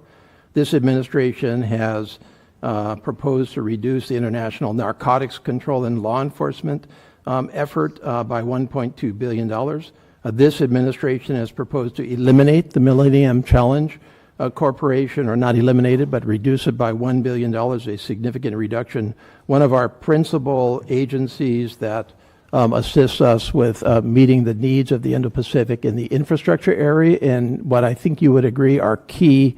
This administration has proposed to reduce the international narcotics control and law enforcement effort by $1.2 billion. This administration has proposed to eliminate the Millennium Challenge Corporation, or not eliminate it, but reduce it by $1 billion, a significant reduction. One of our principal agencies that assists us with meeting the needs of the Indo-Pacific in the infrastructure area, and what I think you would agree are key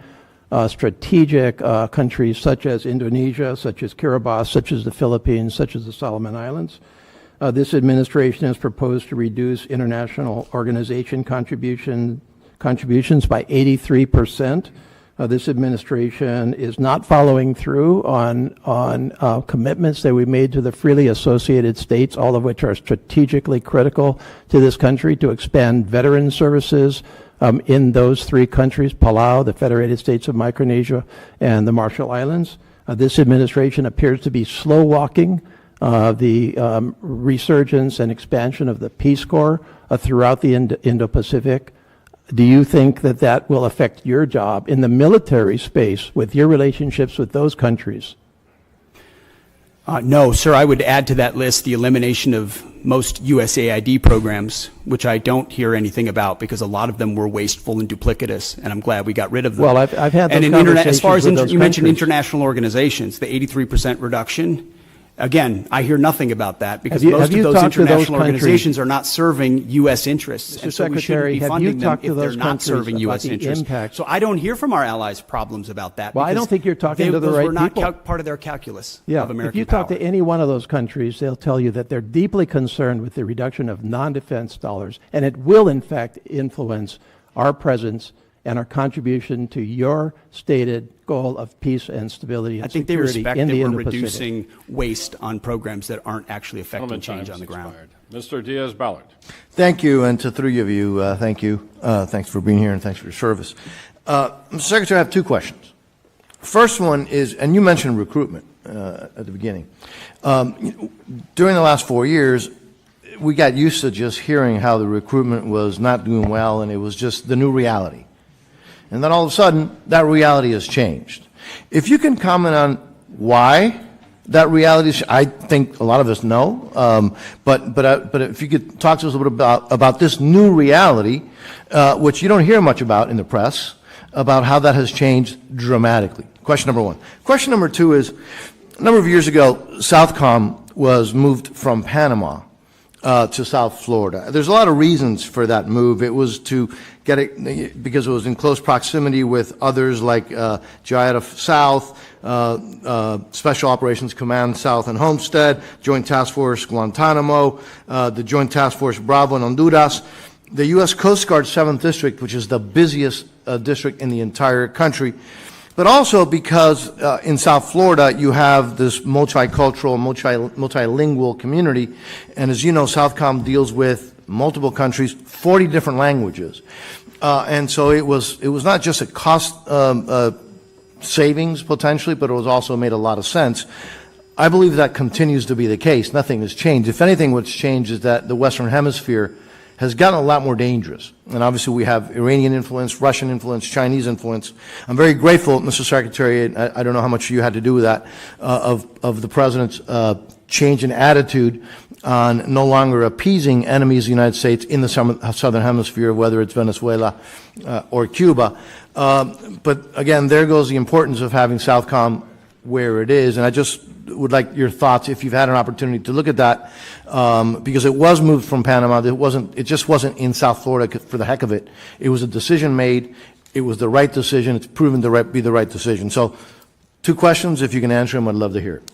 strategic countries such as Indonesia, such as Kiribati, such as the Philippines, such as the Solomon Islands. This administration has proposed to reduce international organization contributions by 83%. This administration is not following through on commitments that we made to the freely associated states, all of which are strategically critical to this country, to expand veteran services in those 3 countries, Palau, the Federated States of Micronesia, and the Marshall Islands. This administration appears to be slow walking the resurgence and expansion of the Peace Corps throughout the Indo-Pacific. Do you think that that will affect your job in the military space with your relationships with those countries? No, sir. I would add to that list the elimination of most USAID programs, which I don't hear anything about because a lot of them were wasteful and duplicitous, and I'm glad we got rid of them. Well, I've had those conversations as far as with those you mentioned countries. international organizations, the 83% reduction Again, I hear nothing about that because Have most you of those talked to those international countries? organizations are not serving U.S. interests, Mr. and so we shouldn't Secretary, be have you funding them talked to if they're those not countries serving about U.S. the interests. impact? So I don't hear from our allies problems about that. Well, I because don't think you're talking to the those right were not people. part of their calculus Yeah, of American if you talk power. to any one of those countries, they'll tell you that they're deeply concerned with the reduction of non-defense dollars, and it will, in fact, influence our presence and our contribution to your stated goal of peace and stability and I think they security respect in that the we're Indo-Pacific. reducing waste on programs that aren't actually affecting Gentleman, change time on the has ground. expired. Mr. Diaz-Balart. Thank you, and to three of you, thank you. Thanks for being here, and thanks for your service. Mr. Secretary, I have two questions. First one is, and you mentioned recruitment at the beginning. During the last 4 years, we got used to just hearing how the recruitment was not doing well, and it was just the new reality. And then all of a sudden, that reality has changed. If you can comment on why that reality is, I think a lot of us know, but if you could talk to us a little bit about this new reality, which you don't hear much about in the press, about how that has changed dramatically. Question number one. Question number two is, a number of years ago, Southcom was moved from Panama to South Florida. There's a lot of reasons for that move. It was to get it because it was in close proximity with others like Jayada South, Special Operations Command South and Homestead, Joint Task Force Guantanamo, the Joint Task Force Bravo in Honduras, the U.S. Coast Guard 7th District, which is the busiest district in the entire country, but also because in South Florida you have this multicultural, multilingual community, and as you know, Southcom deals with multiple countries, 40 different languages, and so it was not just a cost savings potentially, but it was also made a lot of sense. I believe that continues to be the case. Nothing has changed. If anything, what's changed is that the Western Hemisphere has gotten a lot more dangerous. And obviously we have Iranian influence, Russian influence, Chinese influence. I'm very grateful, Mr. Secretary, and I don't know how much you had to do with that, of the President's change in attitude on no longer appeasing enemies of the United States in the Southern Hemisphere, whether it's Venezuela or Cuba. But again, there goes the importance of having Southcom where it is, and I just would like your thoughts if you've had an opportunity to look at that, because it was moved from Panama. It just wasn't in South Florida for the heck of it. It was a decision made. It was the right decision. It's proven to be the right decision. So, two questions. If you can answer them, I'd love to hear it.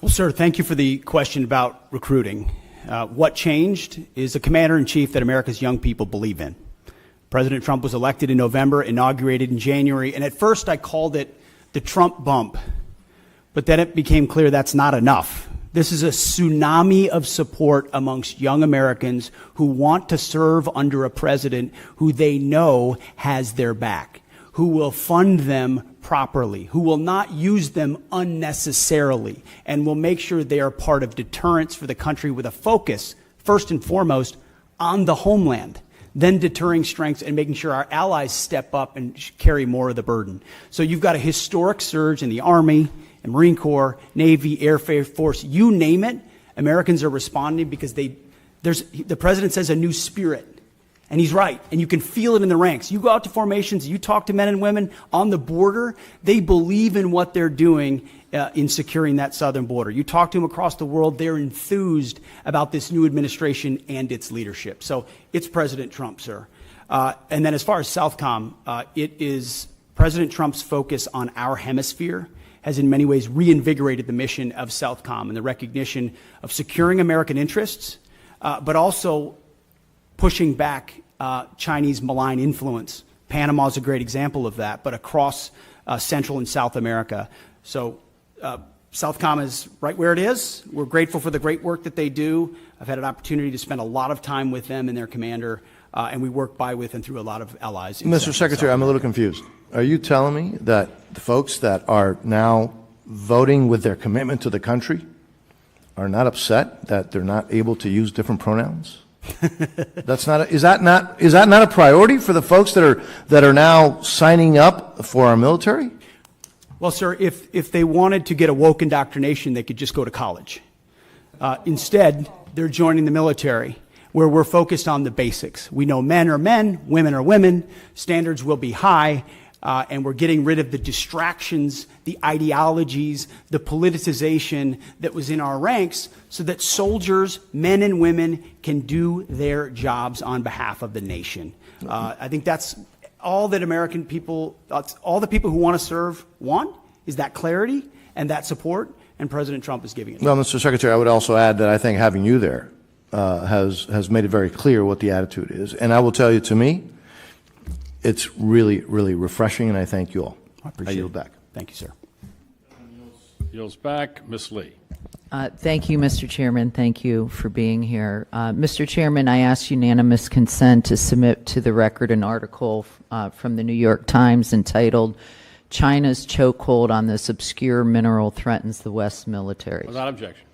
Well, sir, thank you for the question about recruiting. What changed is a commander-in-chief that America's young people believe in. President Trump was elected in November, inaugurated in January, and at first I called it the Trump bump. But then it became clear that's not enough. This is a tsunami of support amongst young Americans who want to serve under a president who they know has their back, who will fund them properly, who will not use them unnecessarily, and will make sure they are part of deterrence for the country with a focus, first and foremost, on the homeland, then deterring strengths and making sure our allies step up and carry more of the burden. So you've got a historic surge in the Army, and Marine Corps, Navy, Air Force, you name it. Americans are responding because the president says a new spirit. And he's right. And you can feel it in the ranks. You go out to formations, you talk to men and women on the border, they believe in what they're doing in securing that southern border. You talk to them across the world, they're enthused about this new administration and its leadership. So it's President Trump, sir. And then as far as Southcom, it is President Trump's focus on our hemisphere has in many ways reinvigorated the mission of Southcom and the recognition of securing American interests, but also pushing back Chinese malign influence. Panama is a great example of that, but across Central and South America. So Southcom is right where it is. We're grateful for the great work that they do. I've had an opportunity to spend a lot of time with them and their commander, and we work by, with, and through a lot of allies. Mr. Secretary, I'm a little confused. Are you telling me that the folks that are now voting with their commitment to the country are not upset that they're not able to use different pronouns? Is that not a priority for the folks that are now signing up for our military? Well, sir, if they wanted to get a woke indoctrination, they could just go to college. Instead, they're joining the military, where we're focused on the basics. We know men are men, women are women, standards will be high, and we're getting rid of the distractions, the ideologies, the politicization that was in our ranks so that soldiers, men and women, can do their jobs on behalf of the nation. I think that's all that American people, all the people who want to serve want, is that clarity and that support, and President Trump is giving it. Well, Mr. Secretary, I would also add that I think having you there has made it very clear what the attitude is. And I will tell you, to me, it's really, really refreshing, and I thank you all. I yield back. Thank you, sir. Yields back. Ms. Lee. Thank you, Mr. Chairman. Thank you for being here. Mr. Chairman, I ask unanimous consent to submit to the record an article from the New York Times entitled, "China's Chokehold on This Obscure Mineral Threatens the West Military." Without objection.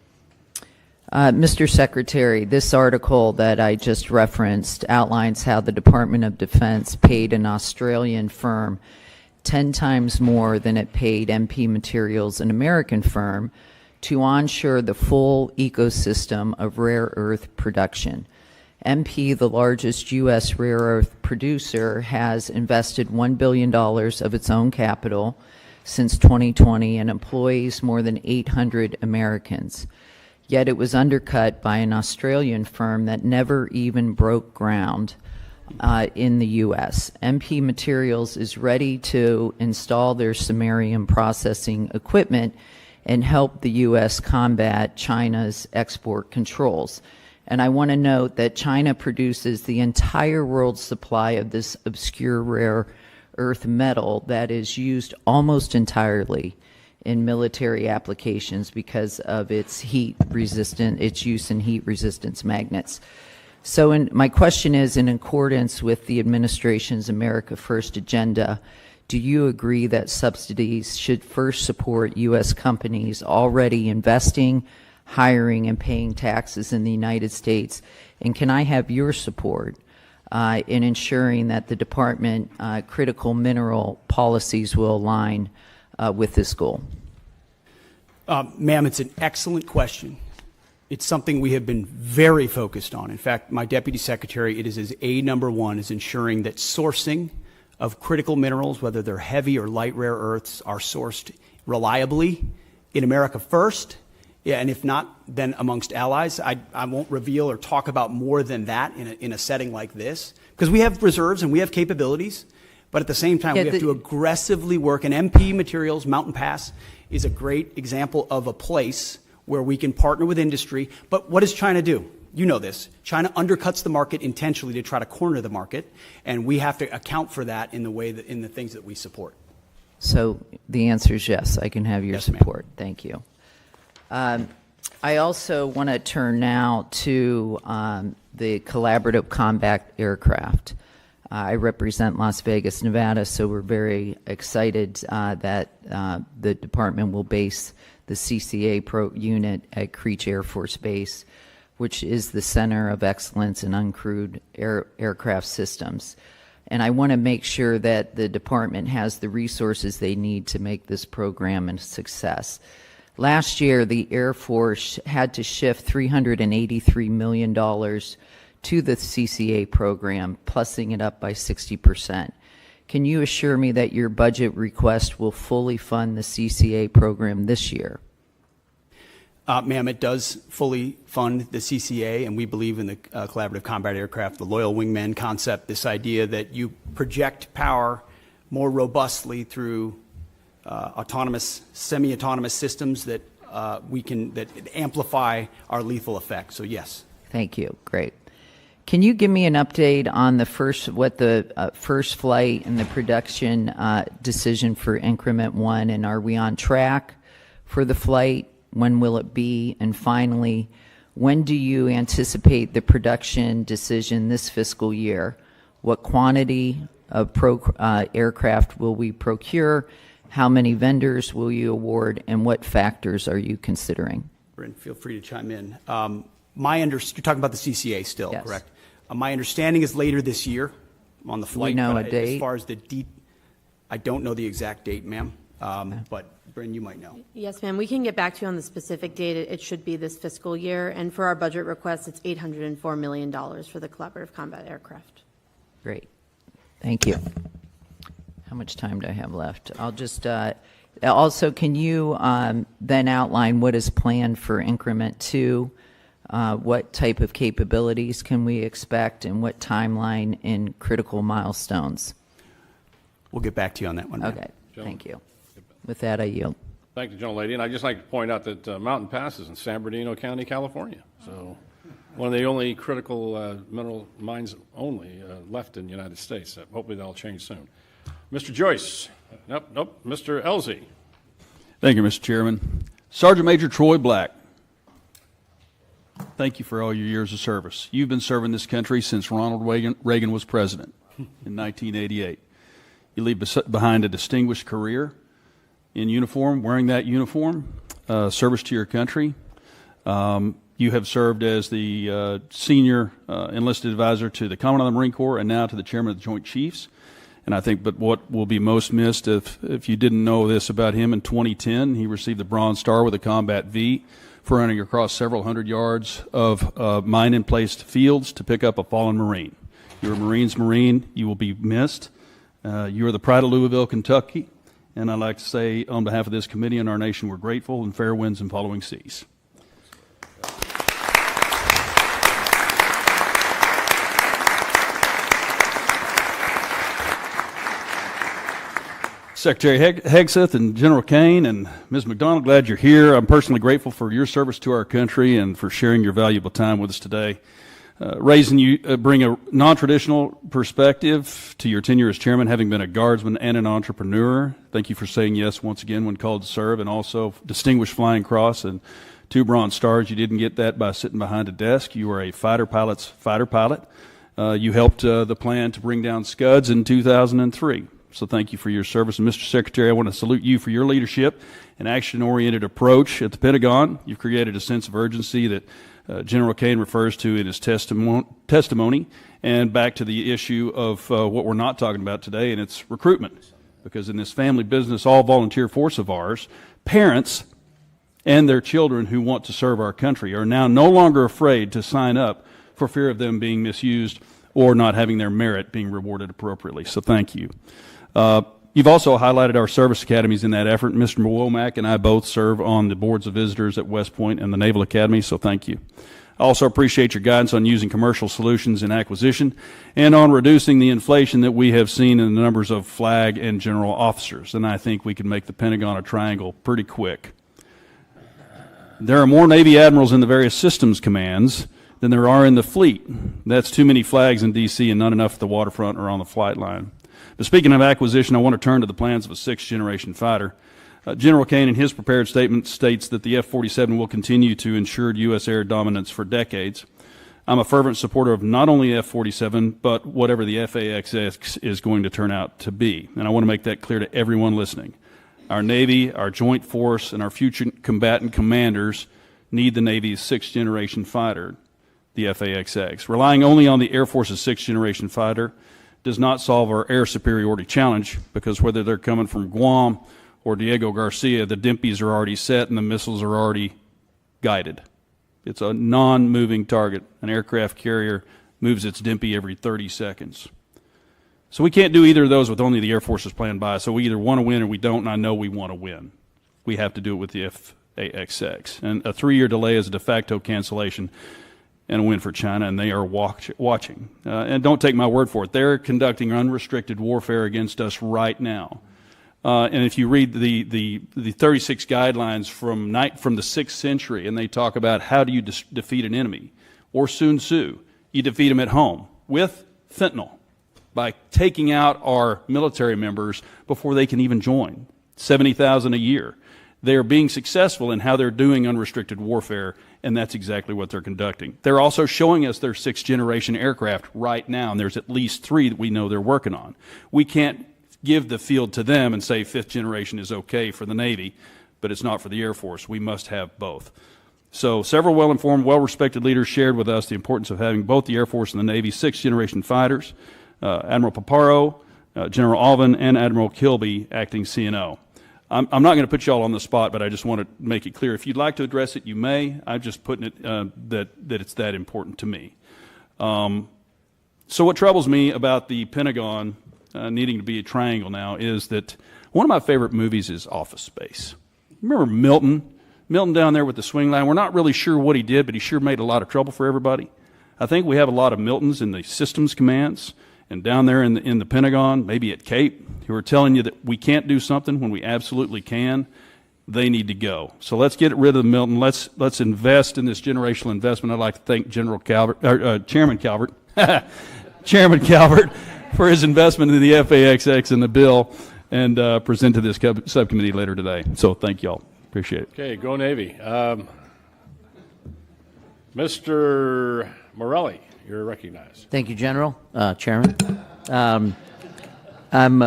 Mr. Secretary, this article that I just referenced outlines how the Department of Defense paid an Australian firm 10 times more than it paid MP Materials, an American firm, to onshore the full ecosystem of rare earth production. MP, the largest U.S. rare earth producer, has invested $1 billion of its own capital since 2020 and employs more than 800 Americans. Yet it was undercut by an Australian firm that never even broke ground in the U.S. MP Materials is ready to install their samarium processing equipment and help the U.S. combat China's export controls. And I want to note that China produces the entire world's supply of this obscure rare earth metal that is used almost entirely in military applications because of its its use in heat resistance magnets. So my question is, in accordance with the administration's America First agenda, do you agree that subsidies should first support U.S. companies already investing, hiring, and paying taxes in the United States? And can I have your support in ensuring that the department critical mineral policies will align with this goal? Ma'am, it's an excellent question. It's something we have been very focused on. In fact, my Deputy Secretary, it is his number one, is ensuring that sourcing of critical minerals, whether they're heavy or light rare earths, are sourced reliably in America first, and if not, then amongst allies. I won't reveal or talk about more than that in a setting like this, because we have reserves and we have capabilities, but at the same time, we have to aggressively work. And MP Materials, Mountain Pass, is a great example of a place where we can partner with industry. But what does China do? You know this. China undercuts the market intentionally to try to corner the market, and we have to account for that in the way that in the things that we support. So the answer is yes, I can have your support. Thank you. I also want to turn now to the collaborative combat aircraft. I represent Las Vegas, Nevada, so we're very excited that the department will base the CCA unit at Creech Air Force Base, which is the center of excellence in uncrewed aircraft systems. And I want to make sure that the department has the resources they need to make this program a success. Last year, the Air Force had to shift $383 million to the CCA program, plussing it up by 60%. Can you assure me that your budget request will fully fund the CCA program this year? Ma'am, it does fully fund the CCA, and we believe in the collaborative combat aircraft, the loyal wingman concept, this idea that you project power more robustly through autonomous, semi-autonomous systems that that amplify our lethal effect. So yes. Thank you. Great. Can you give me an update on the first flight and the production decision for Increment 1, and are we on track for the flight? When will it be? And finally, when do you anticipate the production decision this fiscal year? What quantity of aircraft will we procure? How many vendors will you award? And what factors are you considering? Bryn, feel free to chime in. You're talking about the CCA still, yes. Correct? My understanding is later this year on the flight. Do we know a date? As far as I don't know the exact date, ma'am, but Bryn, you might know. Yes, ma'am. We can get back to you on the specific date. It should be this fiscal year. And for our budget request, it's $804 million for the collaborative combat aircraft. Great. Thank you. How much time do I have left? I'll just, also, can you then outline what is planned for increment 2? What type of capabilities can we expect, and what timeline and critical milestones? We'll get back to you on that one. ma'am. Okay, thank you. With that, I yield. Thank you, gentlelady. And I'd just like to point out that Mountain Pass is in San Bernardino County, California. So one of the only critical mineral mines only left in the United States. Hopefully that'll change soon. Mr. Joyce. Nope. Mr. Elzey. Thank you, Mr. Chairman. Sergeant Major Troy Black, thank you for all your years of service. You've been serving this country since Ronald Reagan was president in 1988. You leave behind a distinguished career in uniform, wearing that uniform, service to your country. You have served as the senior enlisted advisor to the Commandant of the Marine Corps and now to the Chairman of the Joint Chiefs. And I think, but what will be most missed, if you didn't know this about him, in 2010, he received the Bronze Star with a Combat V for running across several hundred yards of mine-in-placed fields to pick up a fallen Marine. You're a Marine's Marine. You will be missed. You are the pride of Louisville, Kentucky. And I'd like to say, on behalf of this committee and our nation, we're grateful, and fair winds and following seas. Secretary Hegseth and General Kane and Ms. McDonald, glad you're here. I'm personally grateful for your service to our country and for sharing your valuable time with us today. Raising you bring a non-traditional perspective to your tenure as chairman, having been a guardsman and an entrepreneur. Thank you for saying yes once again when called to serve, and also Distinguished Flying Cross and 2 Bronze Stars. You didn't get that by sitting behind a desk. You were a fighter pilot's fighter pilot. You helped the plan to bring down Scuds in 2003. So thank you for your service. And Mr. Secretary, I want to salute you for your leadership and action-oriented approach at the Pentagon. You've created a sense of urgency that General Kane refers to in his testimony, and back to the issue of what we're not talking about today, and it's recruitment. Because in this family business, all volunteer force of ours, parents and their children who want to serve our country are now no longer afraid to sign up for fear of them being misused or not having their merit being rewarded appropriately. So thank you. You've also highlighted our service academies in that effort. Mr. Womack and I both serve on the boards of visitors at West Point and the Naval Academy, so thank you. I also appreciate your guidance on using commercial solutions in acquisition and on reducing the inflation that we have seen in the numbers of flag and general officers. And I think we can make the Pentagon a triangle pretty quick. There are more Navy admirals in the various systems commands than there are in the fleet. That's too many flags in D.C. and not enough at the waterfront or on the flight line. But speaking of acquisition, I want to turn to the plans of a 6th-generation fighter. General Kane, in his prepared statement, states that the F-47 will continue to ensure U.S. air dominance for decades. I'm a fervent supporter of not only F-47, but whatever the FAXX is going to turn out to be. And I want to make that clear to everyone listening. Our Navy, our Joint Force, and our future combatant commanders need the Navy's 6th-generation fighter, the FAXX. Relying only on the Air Force's 6th-generation fighter does not solve our air superiority challenge, because whether they're coming from Guam or Diego Garcia, the DIMPs are already set and the missiles are already guided. It's a non-moving target. An aircraft carrier moves its DIMP every 30 seconds. So we can't do either of those with only the Air Force's plan by. So we either want to win or we don't, and I know we want to win. We have to do it with the FAXX. And a 3-year delay is a de facto cancellation and a win for China, and they are watching. And don't take my word for it. They're conducting unrestricted warfare against us right now. And if you read the 36 guidelines from the 6th century, and they talk about how do you defeat an enemy, or Sun Tzu, you defeat them at home with fentanyl, by taking out our military members before they can even join, 70,000 a year. They are being successful in how they're doing unrestricted warfare, and that's exactly what they're conducting. They're also showing us their 6th-generation aircraft right now, and there's at least 3 that we know they're working on. We can't give the field to them and say 5th generation is okay for the Navy, but it's not for the Air Force. We must have both. So several well-informed, well-respected leaders shared with us the importance of having both the Air Force and the Navy 6th-generation fighters, Admiral Paparo, General Alvin, and Admiral Kilby acting CNO. I'm not going to put you all on the spot, but I just want to make it clear. If you'd like to address it, you may. I'm just putting it that it's that important to me. So what troubles me about the Pentagon needing to be a triangle now is that one of my favorite movies is Office Space. Remember Milton? Milton down there with the swing line. We're not really sure what he did, but he sure made a lot of trouble for everybody. I think we have a lot of Miltons in the systems commands and down there in the Pentagon, maybe at Cape, who are telling you that we can't do something when we absolutely can. They need to go. So let's get rid of the Milton. Let's invest in this generational investment. I'd like to thank Chairman Calvert, Chairman Calvert, for his investment in the FAXX and the bill, and present to this subcommittee later today. So thank y'all. Appreciate it. Okay, go Navy. Mr. Morelli, you're recognized. Thank you, General, Chairman. I'm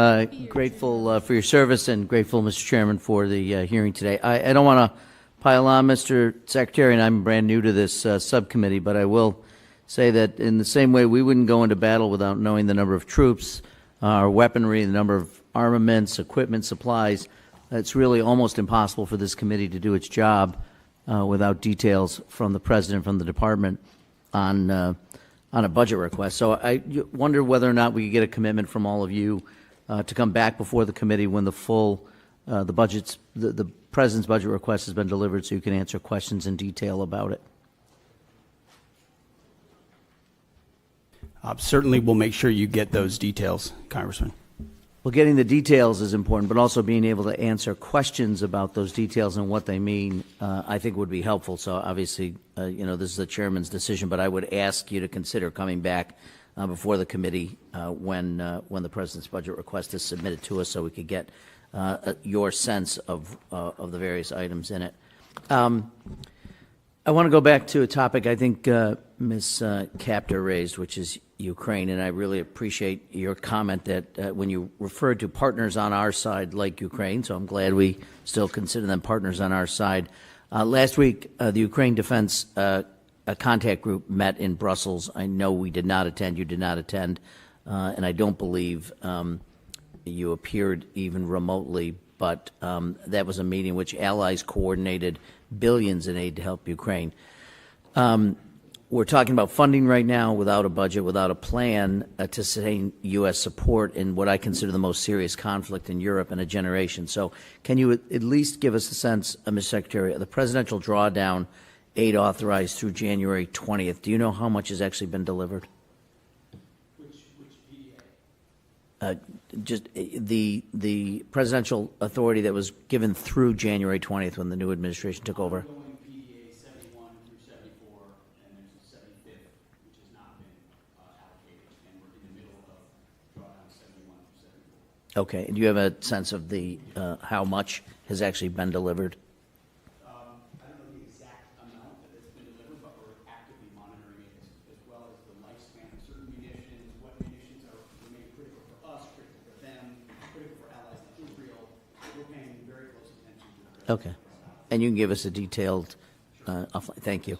grateful for your service and grateful, Mr. Chairman, for the hearing today. I don't want to pile on, Mr. Secretary, and I'm brand new to this subcommittee, but I will say that in the same way we wouldn't go into battle without knowing the number of troops, our weaponry, the number of armaments, equipment, supplies. It's really almost impossible for this committee to do its job without details from the President, from the Department on a budget request. So I wonder whether or not we could get a commitment from all of you to come back before the committee when the full the President's budget request has been delivered, so you can answer questions in detail about it. Certainly, we'll make sure you get those details, Congressman. Well, getting the details is important, but also being able to answer questions about those details and what they mean, I think would be helpful. So obviously, this is the chairman's decision, but I would ask you to consider coming back before the committee when the President's budget request is submitted to us, so we could get your sense of the various items in it. I want to go back to a topic I think Ms. Capter raised, which is Ukraine, and I really appreciate your comment that when you referred to partners on our side like Ukraine, so I'm glad we still consider them partners on our side. Last week, the Ukraine Defense Contact Group met in Brussels. I know we did not attend, you did not attend, and I don't believe you appeared even remotely, but that was a meeting which allies coordinated billions in aid to help Ukraine. We're talking about funding right now without a budget, without a plan to sustain U.S. support in what I consider the most serious conflict in Europe in a generation. So can you at least give us a sense, Mr. Secretary, of the presidential drawdown aid authorized through January 20th? Do you know how much has actually been delivered? Which PDA? Just the presidential authority that was given through January 20th when the new administration took over. PDA 71 through 74, and there's a 75th, which has not been allocated, and we're in the middle of drawdown 71 through 74. Okay, and do you have a sense of the how much has actually been delivered? I don't know the exact amount that has been delivered, but we're actively monitoring it, as well as the lifespan of certain munitions, what munitions remain critical for us, critical for them, critical for allies like Israel. We're paying very close attention to that. Okay, and you can give us a detailed. Thank you.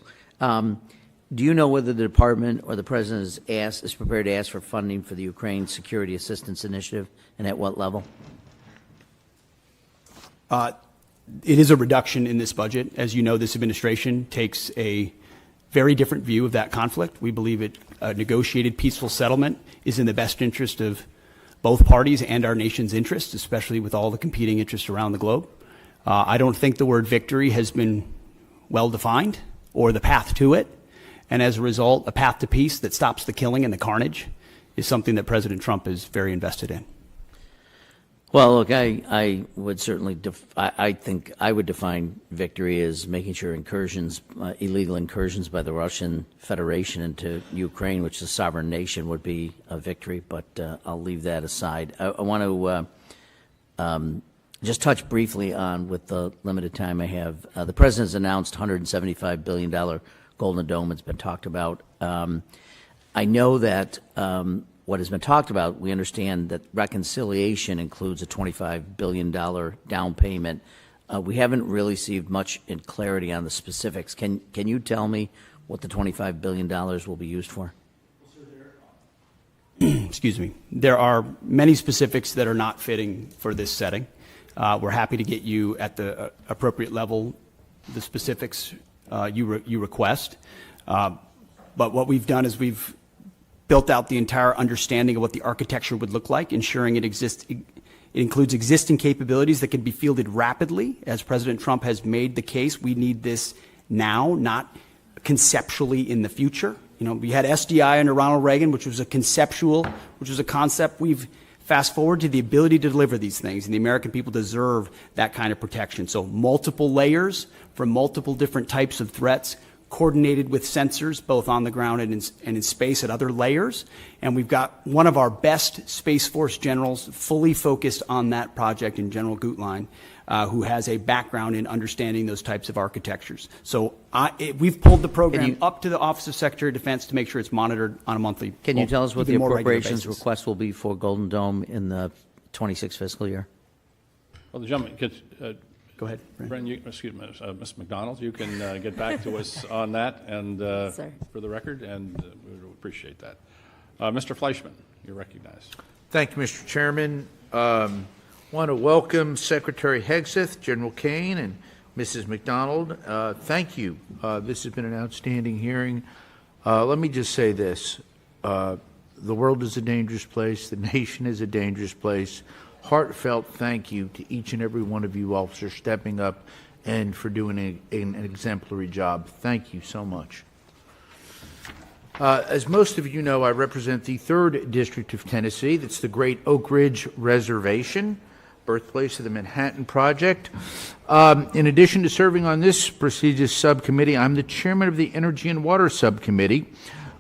Do you know whether the department or the president is prepared to ask for funding for the Ukraine Security Assistance Initiative, and at what level? It is a reduction in this budget. As you know, this administration takes a very different view of that conflict. We believe a negotiated peaceful settlement is in the best interest of both parties and our nation's interests, especially with all the competing interests around the globe. I don't think the word victory has been well defined, or the path to it. And as a result, a path to peace that stops the killing and the carnage is something that President Trump is very invested in. Well, look, I would certainly, I think I would define victory as making sure incursions, illegal incursions by the Russian Federation into Ukraine, which is a sovereign nation, would be a victory, but I'll leave that aside. I want to just touch briefly on, with the limited time I have, the President has announced $175 billion Golden Dome. It's been talked about. I know that what has been talked about, we understand that reconciliation includes a $25 billion down payment. We haven't really received much in clarity on the specifics. Can you tell me what the $25 billion will be used for? Excuse me. There are many specifics that are not fitting for this setting. We're happy to get you at the appropriate level the specifics you request. But what we've done is we've built out the entire understanding of what the architecture would look like, ensuring it includes existing capabilities that can be fielded rapidly. As President Trump has made the case, we need this now, not conceptually in the future. You know, we had SDI under Ronald Reagan, which was a concept. We've fast forward to the ability to deliver these things, and the American people deserve that kind of protection. So multiple layers for multiple different types of threats, coordinated with sensors, both on the ground and in space at other layers. And we've got one of our best Space Force generals fully focused on that project in General Gutlein, who has a background in understanding those types of architectures. So we've pulled the program up to the Office of Secretary of Defense to make sure it's monitored on a monthly basis. Can you tell us what the appropriations request will be for Golden Dome in the 26 fiscal year? Well, the gentleman gets... Go ahead, Bren, excuse me, Ms. McDonald, you can get back to us on that and for the record, and we would appreciate that. Mr. Fleischman, you're recognized. Thank you, Mr. Chairman. Want to welcome Secretary Hegseth, General Kane, and Mrs. McDonald. Thank you. This has been an outstanding hearing. Let me just say this. The world is a dangerous place. The nation is a dangerous place. Heartfelt thank you to each and every one of you officers stepping up and for doing an exemplary job. Thank you so much. As most of you know, I represent the 3rd District of Tennessee. That's the Great Oak Ridge Reservation, birthplace of the Manhattan Project. In addition to serving on this prestigious subcommittee, I'm the chairman of the Energy and Water Subcommittee,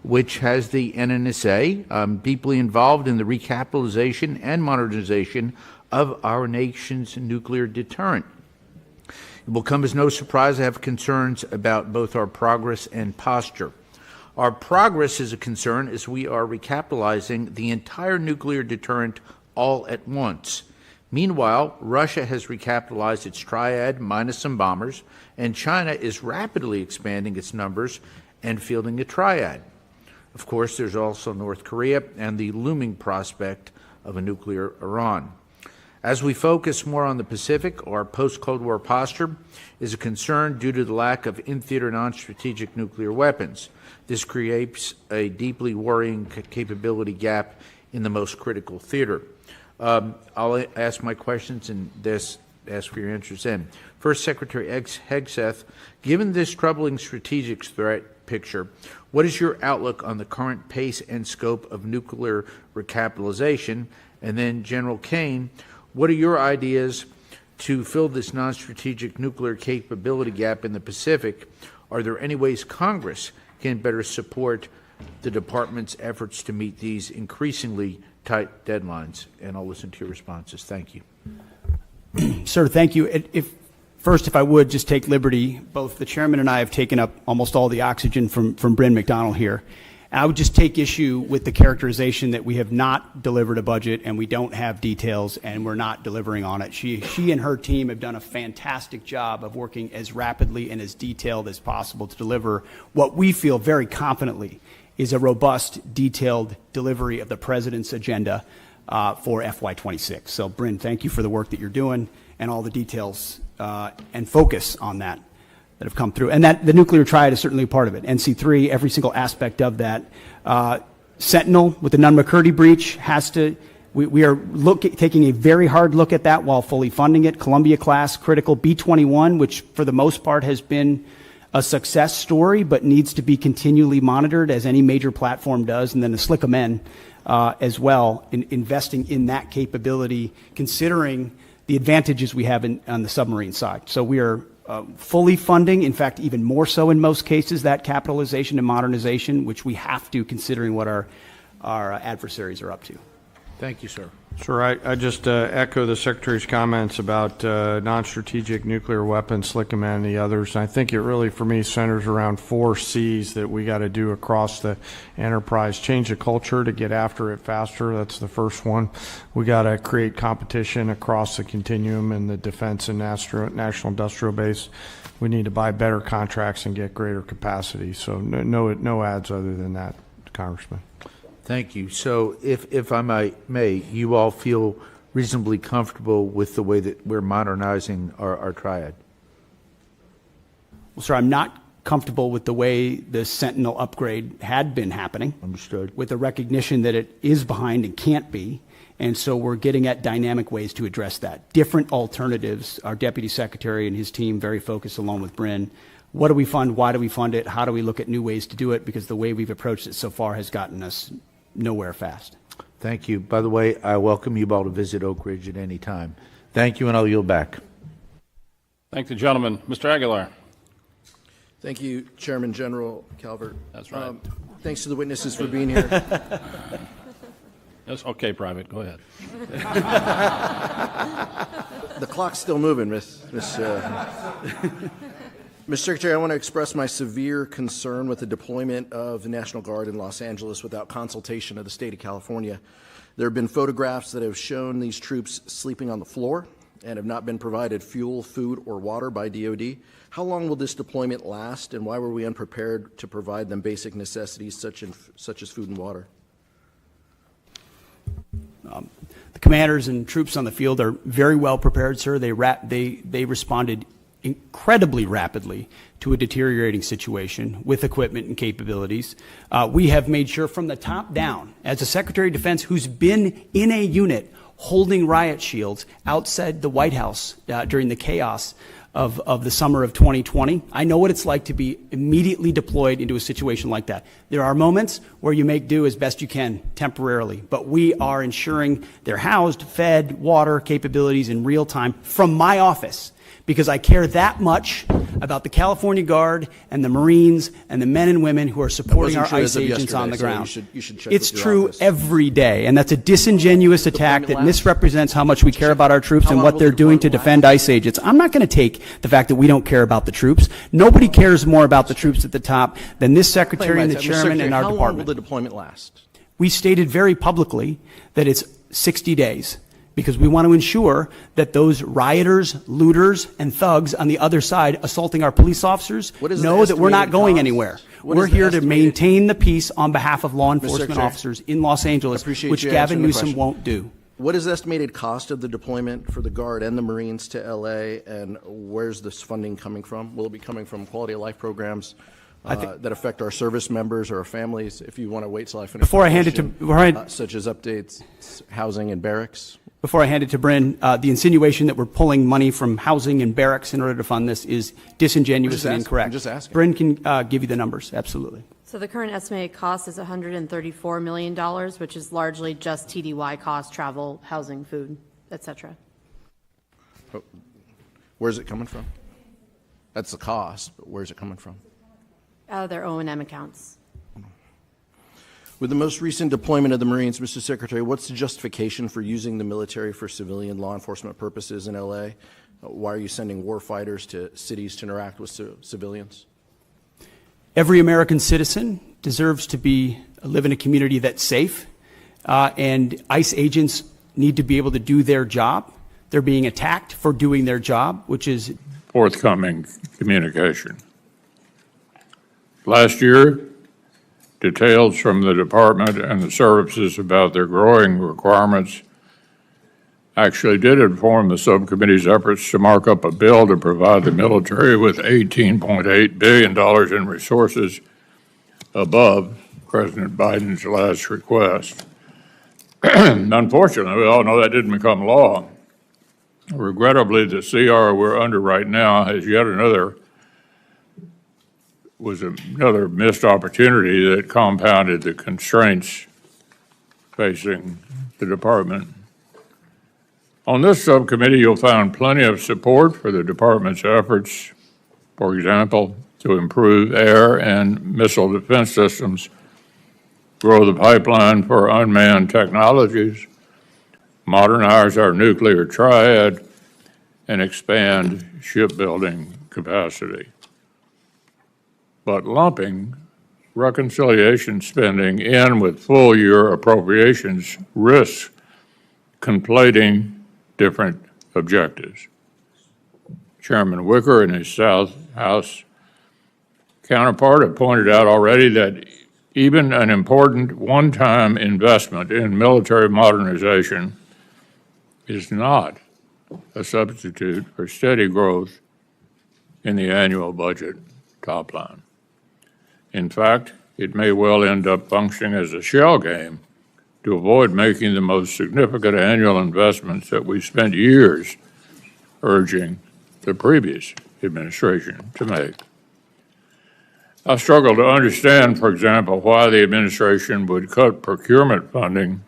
which has the NNSA. I'm deeply involved in the recapitalization and modernization of our nation's nuclear deterrent. It will come as no surprise I have concerns about both our progress and posture. Our progress is a concern as we are recapitalizing the entire nuclear deterrent all at once. Meanwhile, Russia has recapitalized its triad minus some bombers, and China is rapidly expanding its numbers and fielding a triad. Of course, there's also North Korea and the looming prospect of a nuclear Iran. As we focus more on the Pacific, our post-Cold War posture is a concern due to the lack of in-theater non-strategic nuclear weapons. This creates a deeply worrying capability gap in the most critical theater. I'll ask my questions and ask for your answers then. First, Secretary Hegseth, given this troubling strategic threat picture, what is your outlook on the current pace and scope of nuclear recapitalization? And then, General Kane, what are your ideas to fill this non-strategic nuclear capability gap in the Pacific? Are there any ways Congress can better support the Department's efforts to meet these increasingly tight deadlines? And I'll listen to your responses. Thank you. Sir, thank you. First, if I would just take liberty, both the chairman and I have taken up almost all the oxygen from Bryn McDonald here. I would just take issue with the characterization that we have not delivered a budget and we don't have details and we're not delivering on it. She and her team have done a fantastic job of working as rapidly and as detailed as possible to deliver what we feel very confidently is a robust, detailed delivery of the president's agenda for FY26. So, Bryn, thank you for the work that you're doing and all the details and focus on that have come through. And that the nuclear triad is certainly a part of it. NC3, every single aspect of that. Sentinel with the Nunn-McCurdy breach has to, we are taking a very hard look at that while fully funding it. Columbia class, critical. B-21, which for the most part has been a success story, but needs to be continually monitored as any major platform does. And then the SLICM-N as well, investing in that capability, considering the advantages we have on the submarine side. So we are fully funding, in fact, even more so in most cases, that capitalization and modernization, which we have to, considering what our adversaries are up to. Thank you, sir. Sure. I just echo the Secretary's comments about non-strategic nuclear weapons, SLICM and the others. I think it really, for me, centers around 4 C's that we got to do across the enterprise. Change the culture to get after it faster. That's the first one. We got to create competition across the continuum in the defense and national industrial base. We need to buy better contracts and get greater capacity. So no ads other than that, Congressman. Thank you. So if I may, you all feel reasonably comfortable with the way that we're modernizing our triad? Well, sir, I'm not comfortable with the way the Sentinel upgrade had been happening. Understood. With the recognition that it is behind and can't be. And so we're getting at dynamic ways to address that. Different alternatives. Our Deputy Secretary and his team very focused along with Bryn. What do we fund? Why do we fund it? How do we look at new ways to do it? Because the way we've approached it so far has gotten us nowhere fast. Thank you. By the way, I welcome you all to visit Oak Ridge at any time. Thank you, and I'll yield back. Thank the gentleman. Mr. Aguilar. Thank you, Chairman General Calvert. That's right. Thanks to the witnesses for being here. That's okay, Private. Go ahead. The clock's still moving, Mr. Secretary, I want to express my severe concern with the deployment of the National Guard in Los Angeles without consultation of the state of California. There have been photographs that have shown these troops sleeping on the floor and have not been provided fuel, food, or water by DoD. How long will this deployment last, and why were we unprepared to provide them basic necessities such as food and water? The commanders and troops on the field are very well prepared, sir. They responded incredibly rapidly to a deteriorating situation with equipment and capabilities. We have made sure from the top down, as a Secretary of Defense who's been in a unit holding riot shields outside the White House during the chaos of the summer of 2020. I know what it's like to be immediately deployed into a situation like that. There are moments where you make do as best you can temporarily, but we are ensuring they're housed, fed, water capabilities in real time from my office, because I care that much about the California Guard and the Marines and the men and women who are supporting our ICE agents on the ground. You should check It's with your true office. every day, and that's a disingenuous attack that misrepresents how much we care about our troops and what they're doing to defend ICE agents. I'm not going to take the fact that we don't care about the troops. Nobody cares more about the troops at the top than this Secretary and the Chairman and our How long will department. the deployment last? We stated very publicly that it's 60 days. Because we want to ensure that those rioters, looters, and thugs on the other side assaulting our police officers know that we're not going anywhere. We're here to maintain the peace on behalf of law enforcement officers in Los Angeles, which Gavin Newsom won't do. What is the estimated cost of the deployment for the Guard and the Marines to L.A., and where's this funding coming from? Will it be coming from quality of life programs that affect our service members or our families? If you want to wait till I finish. Before I hand it to such as updates, housing and barracks. Before I hand it to Bryn, the insinuation that we're pulling money from housing and barracks in order to fund this is disingenuous and incorrect. I'm just asking. Bryn can give you the numbers, absolutely. So the current estimated cost is $134 million, which is largely just TDY costs, travel, housing, food, et cetera. Where's it coming from? That's the cost, but where's it coming from? Out of their O&M accounts. With the most recent deployment of the Marines, Mr. Secretary, what's the justification for using the military for civilian law enforcement purposes in L.A.? Why are you sending war fighters to cities to interact with civilians? Every American citizen deserves to live in a community that's safe, and ICE agents need to be able to do their job. They're being attacked for doing their job, which is forthcoming communication. Last year, details from the department and the services about their growing requirements actually did inform the subcommittee's efforts to mark up a bill to provide the military with $18.8 billion in resources above President Biden's last request. Unfortunately, we all know that didn't become law. Regrettably, the CR we're under right now has yet another missed opportunity that compounded the constraints facing the department. On this subcommittee, you'll find plenty of support for the department's efforts, for example, to improve air and missile defense systems, grow the pipeline for unmanned technologies, modernize our nuclear triad, and expand shipbuilding capacity. But lumping reconciliation spending in with full-year appropriations risks conflating different objectives. Chairman Wicker and his South House counterpart have pointed out already that even an important one-time investment in military modernization is not a substitute for steady growth in the annual budget top line. In fact, it may well end up functioning as a shell game to avoid making the most significant annual investments that we spent years urging the previous administration to make. I struggle to understand, for example, why the administration would cut procurement funding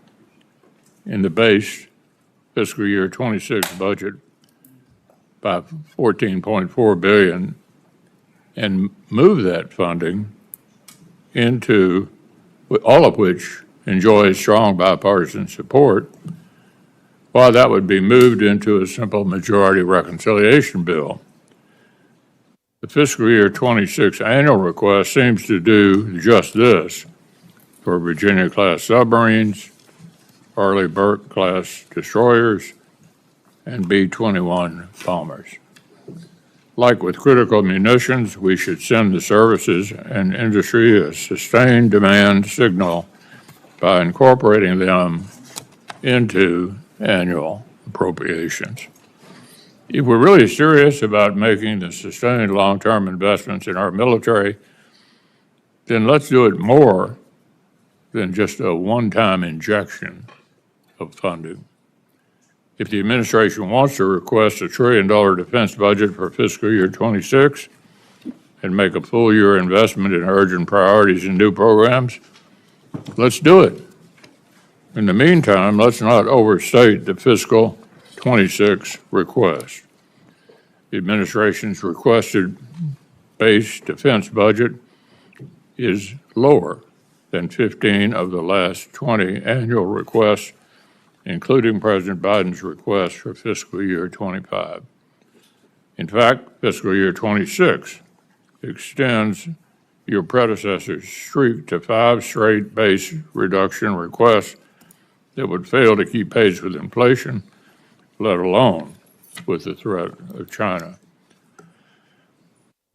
in the base fiscal year 26 budget by $14.4 billion and move that funding into, all of which enjoys strong bipartisan support, while that would be moved into a simple majority reconciliation bill. The fiscal year 26 annual request seems to do just this for Virginia-class submarines, Arleigh Burke-class destroyers, and B-21 bombers. Like with critical munitions, we should send the services and industry a sustained demand signal by incorporating them into annual appropriations. If we're really serious about making the sustained long-term investments in our military, then let's do it more than just a one-time injection of funding. If the administration wants to request $1 trillion defense budget for fiscal year 26 and make a full-year investment in urgent priorities and new programs, let's do it. In the meantime, let's not overstate the fiscal 26 request. The administration's requested base defense budget is lower than 15 of the last 20 annual requests, including President Biden's request for fiscal year 25. In fact, fiscal year 26 extends your predecessor's streak to 5 straight base reduction requests that would fail to keep pace with inflation, let alone with the threat of China.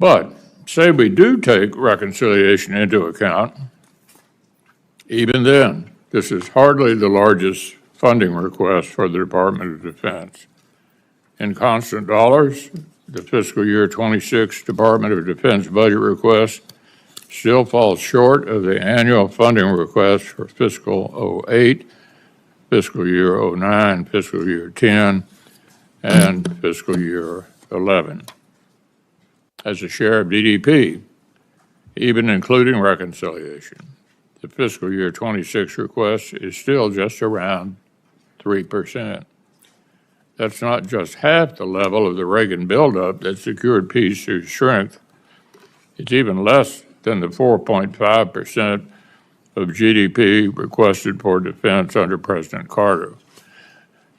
But say we do take reconciliation into account, even then, this is hardly the largest funding request for the Department of Defense. In constant dollars, the fiscal year 26 Department of Defense budget request still falls short of the annual funding request for fiscal 08, fiscal year 09, fiscal year 10, and fiscal year 11. As a share of GDP, even including reconciliation, the fiscal year 26 request is still just around 3%. That's not just half the level of the Reagan buildup that secured peace through strength. It's even less than the 4.5% of GDP requested for defense under President Carter.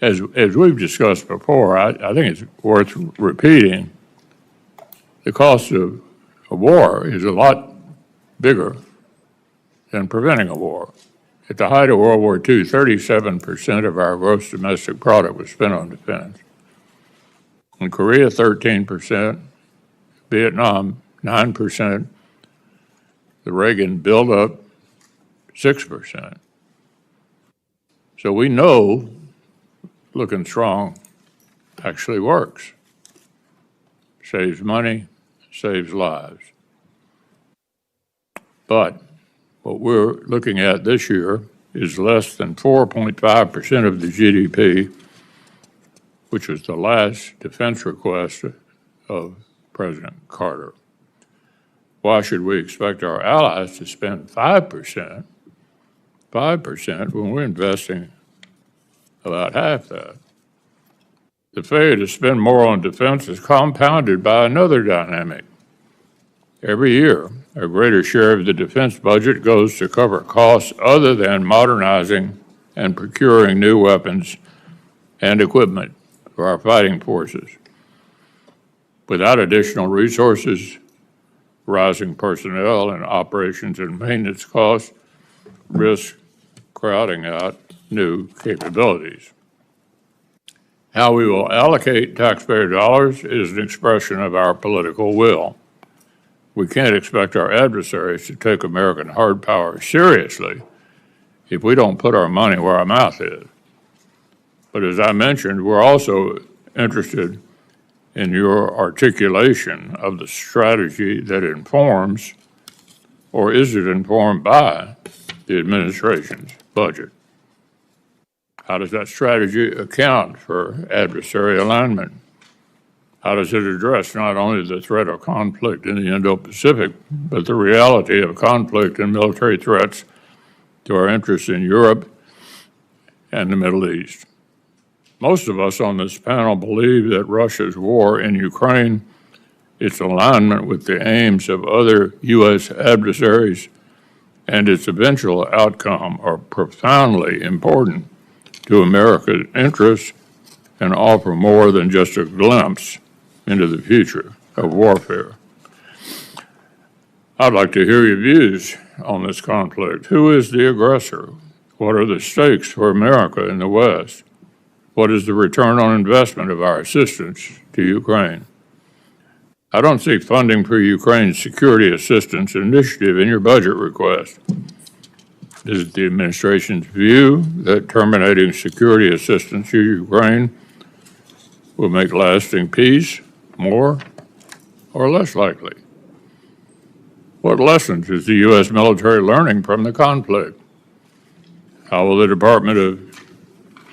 As we've discussed before, I think it's worth repeating, the cost of a war is a lot bigger than preventing a war. At the height of World War II, 37% of our gross domestic product was spent on defense. In Korea, 13%, Vietnam, 9%, the Reagan buildup, 6%. So we know looking strong actually works. Saves money, saves lives. But what we're looking at this year is less than 4.5% of the GDP, which was the last defense request of President Carter. Why should we expect our allies to spend 5% when we're investing about half that? The failure to spend more on defense is compounded by another dynamic. Every year, a greater share of the defense budget goes to cover costs other than modernizing and procuring new weapons and equipment for our fighting forces. Without additional resources, rising personnel and operations and maintenance costs risk crowding out new capabilities. How we will allocate taxpayer dollars is an expression of our political will. We can't expect our adversaries to take American hard power seriously if we don't put our money where our mouth is. But as I mentioned, we're also interested in your articulation of the strategy that informs, or is it informed by, the administration's budget? How does that strategy account for adversary alignment? How does it address not only the threat of conflict in the Indo-Pacific, but the reality of conflict and military threats to our interests in Europe and the Middle East? Most of us on this panel believe that Russia's war in Ukraine, its alignment with the aims of other U.S. adversaries, and its eventual outcome are profoundly important to America's interests and offer more than just a glimpse into the future of warfare. I'd like to hear your views on this conflict. Who is the aggressor? What are the stakes for America in the West? What is the return on investment of our assistance to Ukraine? I don't see funding for Ukraine's security assistance initiative in your budget request. Is it the administration's view that terminating security assistance to Ukraine will make lasting peace more or less likely? What lessons is the U.S. military learning from the conflict? How will the Department of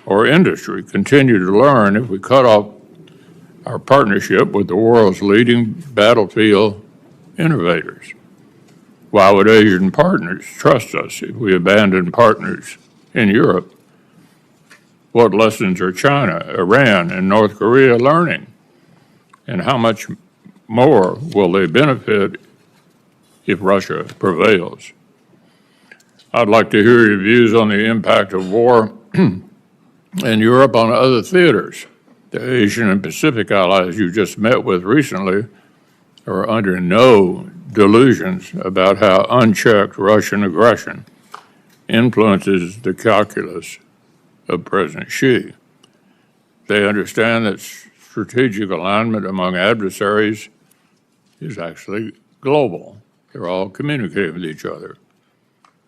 or industry continue to learn if we cut off our partnership with the world's leading battlefield innovators? Why would Asian partners trust us if we abandon partners in Europe? What lessons are China, Iran, and North Korea learning? And how much more will they benefit if Russia prevails? I'd like to hear your views on the impact of war in Europe on other theaters. The Asian and Pacific allies you just met with recently are under no delusions about how unchecked Russian aggression influences the calculus of President Xi. They understand that strategic alignment among adversaries is actually global. They're all communicating with each other.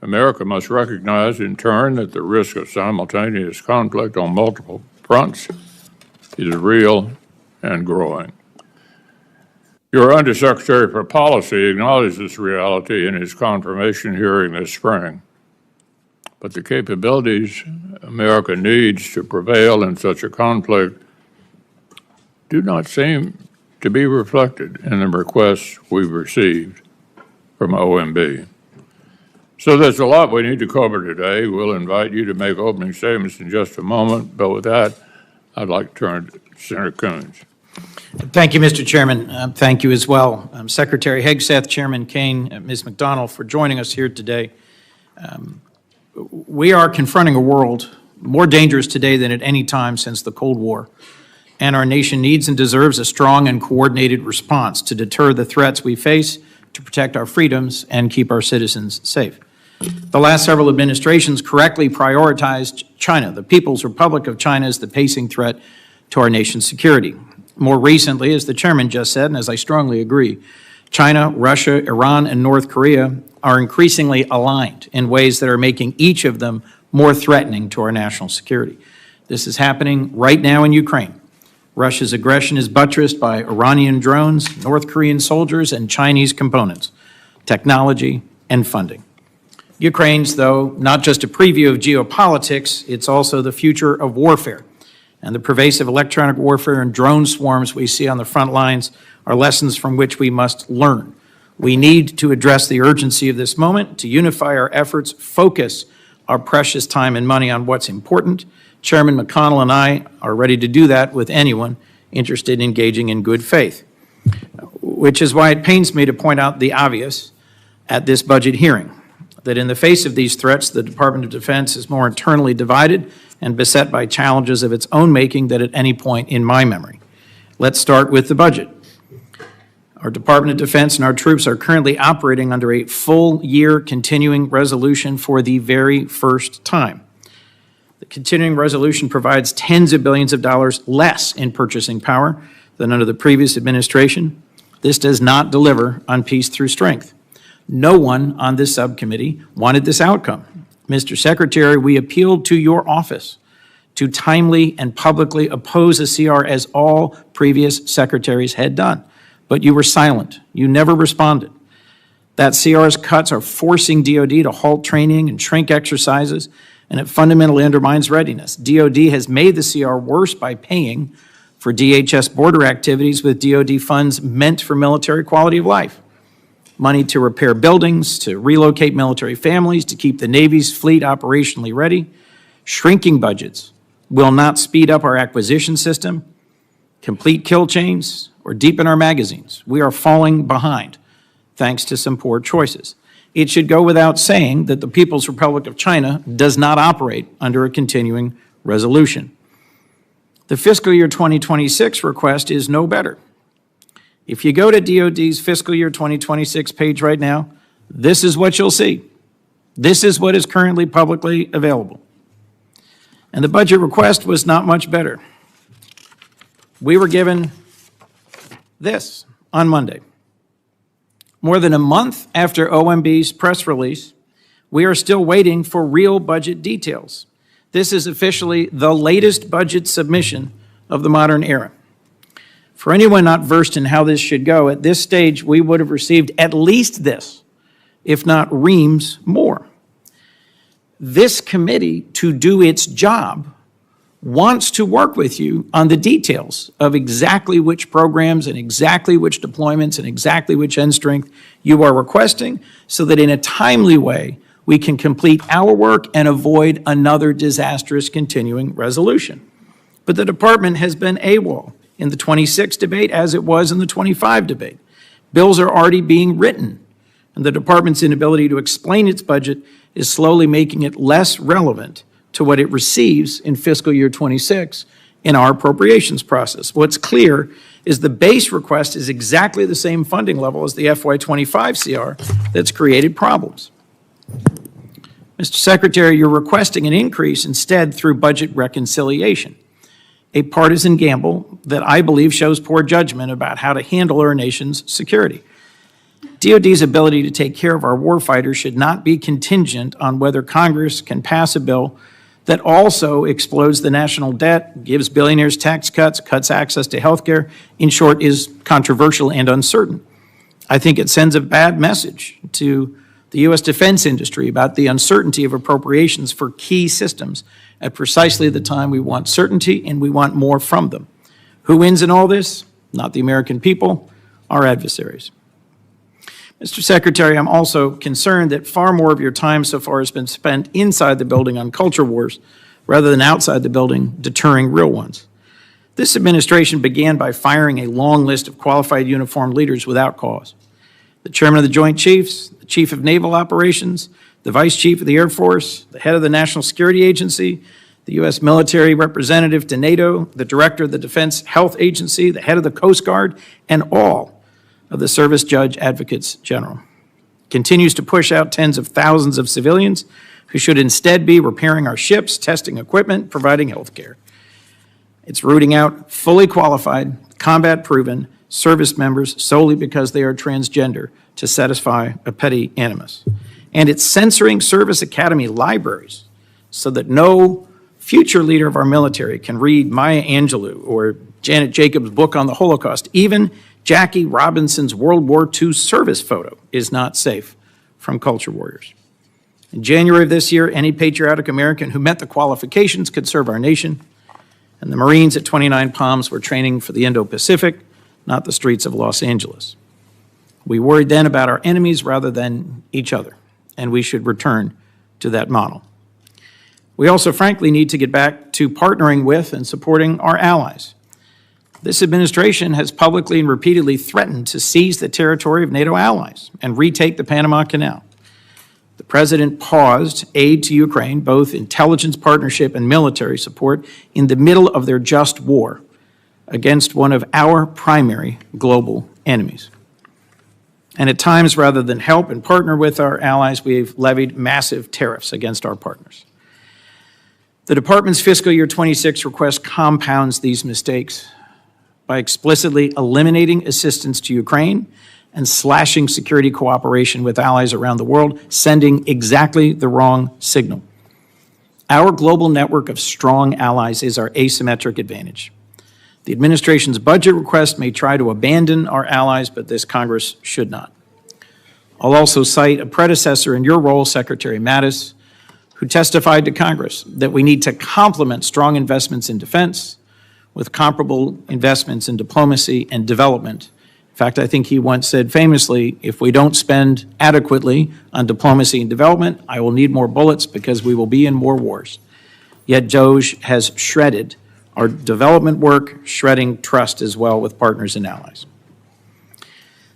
America must recognize in turn that the risk of simultaneous conflict on multiple fronts is real and growing. Your Undersecretary for Policy acknowledged this reality in his confirmation hearing this spring. But the capabilities America needs to prevail in such a conflict do not seem to be reflected in the requests we've received from OMB. So there's a lot we need to cover today. We'll invite you to make opening statements in just a moment, but with that, I'd like to turn to Senator Coons. Thank you, Mr. Chairman. Thank you as well, Secretary Hegseth, Chairman Kane, Ms. McDonald, for joining us here today. We are confronting a world more dangerous today than at any time since the Cold War, and our nation needs and deserves a strong and coordinated response to deter the threats we face, to protect our freedoms, and keep our citizens safe. The last several administrations correctly prioritized China. The People's Republic of China is the pacing threat to our nation's security. More recently, as the chairman just said, and as I strongly agree, China, Russia, Iran, and North Korea are increasingly aligned in ways that are making each of them more threatening to our national security. This is happening right now in Ukraine. Russia's aggression is buttressed by Iranian drones, North Korean soldiers, and Chinese components, technology, and funding. Ukraine's, though, not just a preview of geopolitics, it's also the future of warfare. And the pervasive electronic warfare and drone swarms we see on the front lines are lessons from which we must learn. We need to address the urgency of this moment, to unify our efforts, focus our precious time and money on what's important. Chairman McConnell and I are ready to do that with anyone interested in engaging in good faith, which is why it pains me to point out the obvious at this budget hearing, that in the face of these threats, the Department of Defense is more internally divided and beset by challenges of its own making than at any point in my memory. Let's start with the budget. Our Department of Defense and our troops are currently operating under a full-year continuing resolution for the very first time. The continuing resolution provides tens of billions of dollars less in purchasing power than under the previous administration. This does not deliver on peace through strength. No one on this subcommittee wanted this outcome. Mr. Secretary, we appealed to your office to timely and publicly oppose a CR as all previous secretaries had done. But you were silent. You never responded. That CR's cuts are forcing DOD to halt training and shrink exercises, and it fundamentally undermines readiness. DOD has made the CR worse by paying for DHS border activities with DOD funds meant for military quality of life. Money to repair buildings, to relocate military families, to keep the Navy's fleet operationally ready. Shrinking budgets will not speed up our acquisition system, complete kill chains, or deepen our magazines. We are falling behind, thanks to some poor choices. It should go without saying that the People's Republic of China does not operate under a continuing resolution. The fiscal year 2026 request is no better. If you go to DOD's fiscal year 2026 page right now, this is what you'll see. This is what is currently publicly available. And the budget request was not much better. We were given this on Monday. More than a month after OMB's press release, we are still waiting for real budget details. This is officially the latest budget submission of the modern era. For anyone not versed in how this should go, at this stage, we would have received at least this, if not reams more. This committee, to do its job, wants to work with you on the details of exactly which programs and exactly which deployments and exactly which end strength you are requesting, so that in a timely way, we can complete our work and avoid another disastrous continuing resolution. But the department has been AWOL in the 26 debate as it was in the 25 debate. Bills are already being written, and the department's inability to explain its budget is slowly making it less relevant to what it receives in fiscal year 26 in our appropriations process. What's clear is the base request is exactly the same funding level as the FY25 CR that's created problems. Mr. Secretary, you're requesting an increase instead through budget reconciliation, a partisan gamble that I believe shows poor judgment about how to handle our nation's security. DOD's ability to take care of our warfighters should not be contingent on whether Congress can pass a bill that also explodes the national debt, gives billionaires tax cuts, cuts access to health care, in short, is controversial and uncertain. I think it sends a bad message to the U.S. defense industry about the uncertainty of appropriations for key systems at precisely the time we want certainty and we want more from them. Who wins in all this? Not the American people, our adversaries. Mr. Secretary, I'm also concerned that far more of your time so far has been spent inside the building on culture wars rather than outside the building deterring real ones. This administration began by firing a long list of qualified uniformed leaders without cause. The chairman of the Joint Chiefs, the chief of naval operations, the vice chief of the Air Force, the head of the National Security Agency, the U.S. military representative to NATO, the director of the Defense Health Agency, the head of the Coast Guard, and all of the Service Judge Advocates General. Continues to push out tens of thousands of civilians who should instead be repairing our ships, testing equipment, providing health care. It's rooting out fully qualified, combat-proven service members solely because they are transgender to satisfy a petty animus. And it's censoring service academy libraries so that no future leader of our military can read Maya Angelou or Janet Jacobs' book on the Holocaust. Even Jackie Robinson's World War II service photo is not safe from culture warriors. In January of this year, any patriotic American who met the qualifications could serve our nation, and the Marines at 29 Palms were training for the Indo-Pacific, not the streets of Los Angeles. We worried then about our enemies rather than each other, and we should return to that model. We also, frankly, need to get back to partnering with and supporting our allies. This administration has publicly and repeatedly threatened to seize the territory of NATO allies and retake the Panama Canal. The president paused aid to Ukraine, both intelligence partnership and military support, in the middle of their just war against one of our primary global enemies. And at times, rather than help and partner with our allies, we've levied massive tariffs against our partners. The department's fiscal year 26 request compounds these mistakes by explicitly eliminating assistance to Ukraine and slashing security cooperation with allies around the world, sending exactly the wrong signal. Our global network of strong allies is our asymmetric advantage. The administration's budget request may try to abandon our allies, but this Congress should not. I'll also cite a predecessor in your role, Secretary Mattis, who testified to Congress that we need to complement strong investments in defense with comparable investments in diplomacy and development. In fact, I think he once said famously, if we don't spend adequately on diplomacy and development, I will need more bullets because we will be in more wars. Yet DOGE has shredded our development work, shredding trust as well with partners and allies.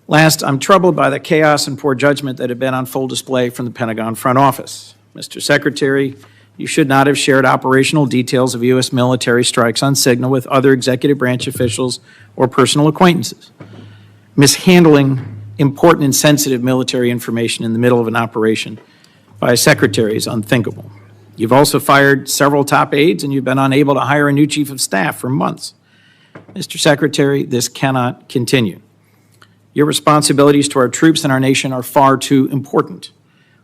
Last, I'm troubled by the chaos and poor judgment that have been on full display from the Pentagon front office. Mr. Secretary, you should not have shared operational details of U.S. military strikes on signal with other executive branch officials or personal acquaintances. Mishandling important and sensitive military information in the middle of an operation by a secretary is unthinkable. You've also fired several top aides, and you've been unable to hire a new chief of staff for months. Mr. Secretary, this cannot continue. Your responsibilities to our troops and our nation are far too important.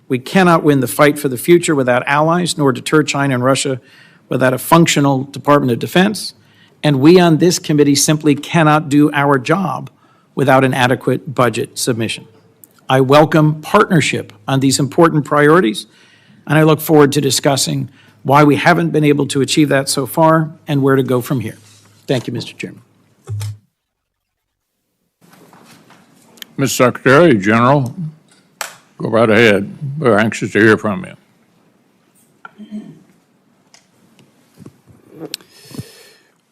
We cannot win the fight for the future without allies, nor deter China and Russia without a functional Department of Defense, and we on this committee simply cannot do our job without an adequate budget submission. I welcome partnership on these important priorities, and I look forward to discussing why we haven't been able to achieve that so far and where to go from here. Thank you, Mr. Chairman. Ms. Secretary General, go right ahead. We're anxious to hear from you.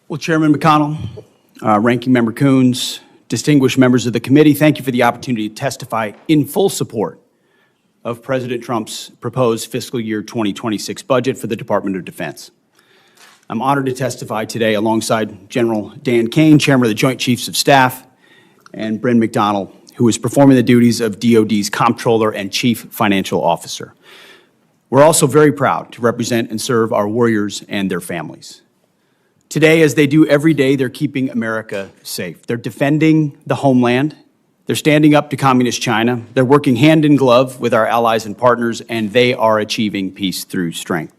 Well, Chairman McConnell, Ranking Member Coons, distinguished members of the committee, thank you for the opportunity to testify in full support of President Trump's proposed fiscal year 2026 budget for the Department of Defense. I'm honored to testify today alongside General Dan Kane, Chairman of the Joint Chiefs of Staff, and Bryn McDonald, who is performing the duties of DoD's Comptroller and Chief Financial Officer. We're also very proud to represent and serve our warriors and their families. Today, as they do every day, they're keeping America safe. They're defending the homeland. They're standing up to communist China. They're working hand in glove with our allies and partners, and they are achieving peace through strength.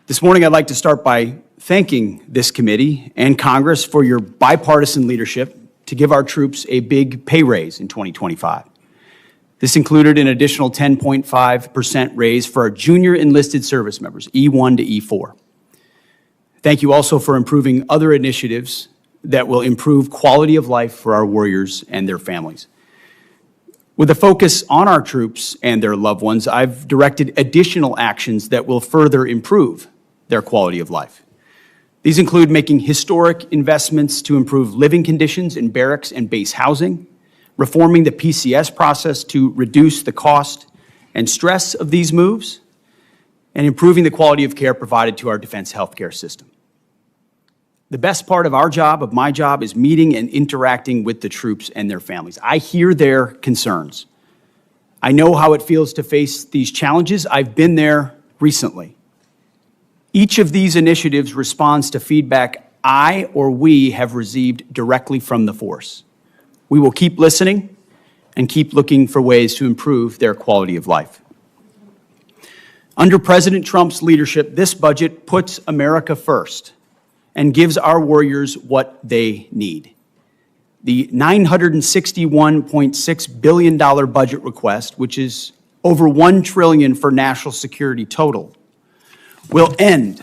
This morning, I'd like to start by thanking this committee and Congress for your bipartisan leadership to give our troops a big pay raise in 2025. This included an additional 10.5% raise for our junior enlisted service members, E1 to E4. Thank you also for improving other initiatives that will improve quality of life for our warriors and their families. With a focus on our troops and their loved ones, I've directed additional actions that will further improve their quality of life. These include making historic investments to improve living conditions in barracks and base housing, reforming the PCS process to reduce the cost and stress of these moves, and improving the quality of care provided to our defense healthcare system. The best part of our job, of my job, is meeting and interacting with the troops and their families. I hear their concerns. I know how it feels to face these challenges. I've been there recently. Each of these initiatives responds to feedback I or we have received directly from the force. We will keep listening and keep looking for ways to improve their quality of life. Under President Trump's leadership, this budget puts America first and gives our warriors what they need. The $961.6 billion budget request, which is over $1 trillion for national security total, will end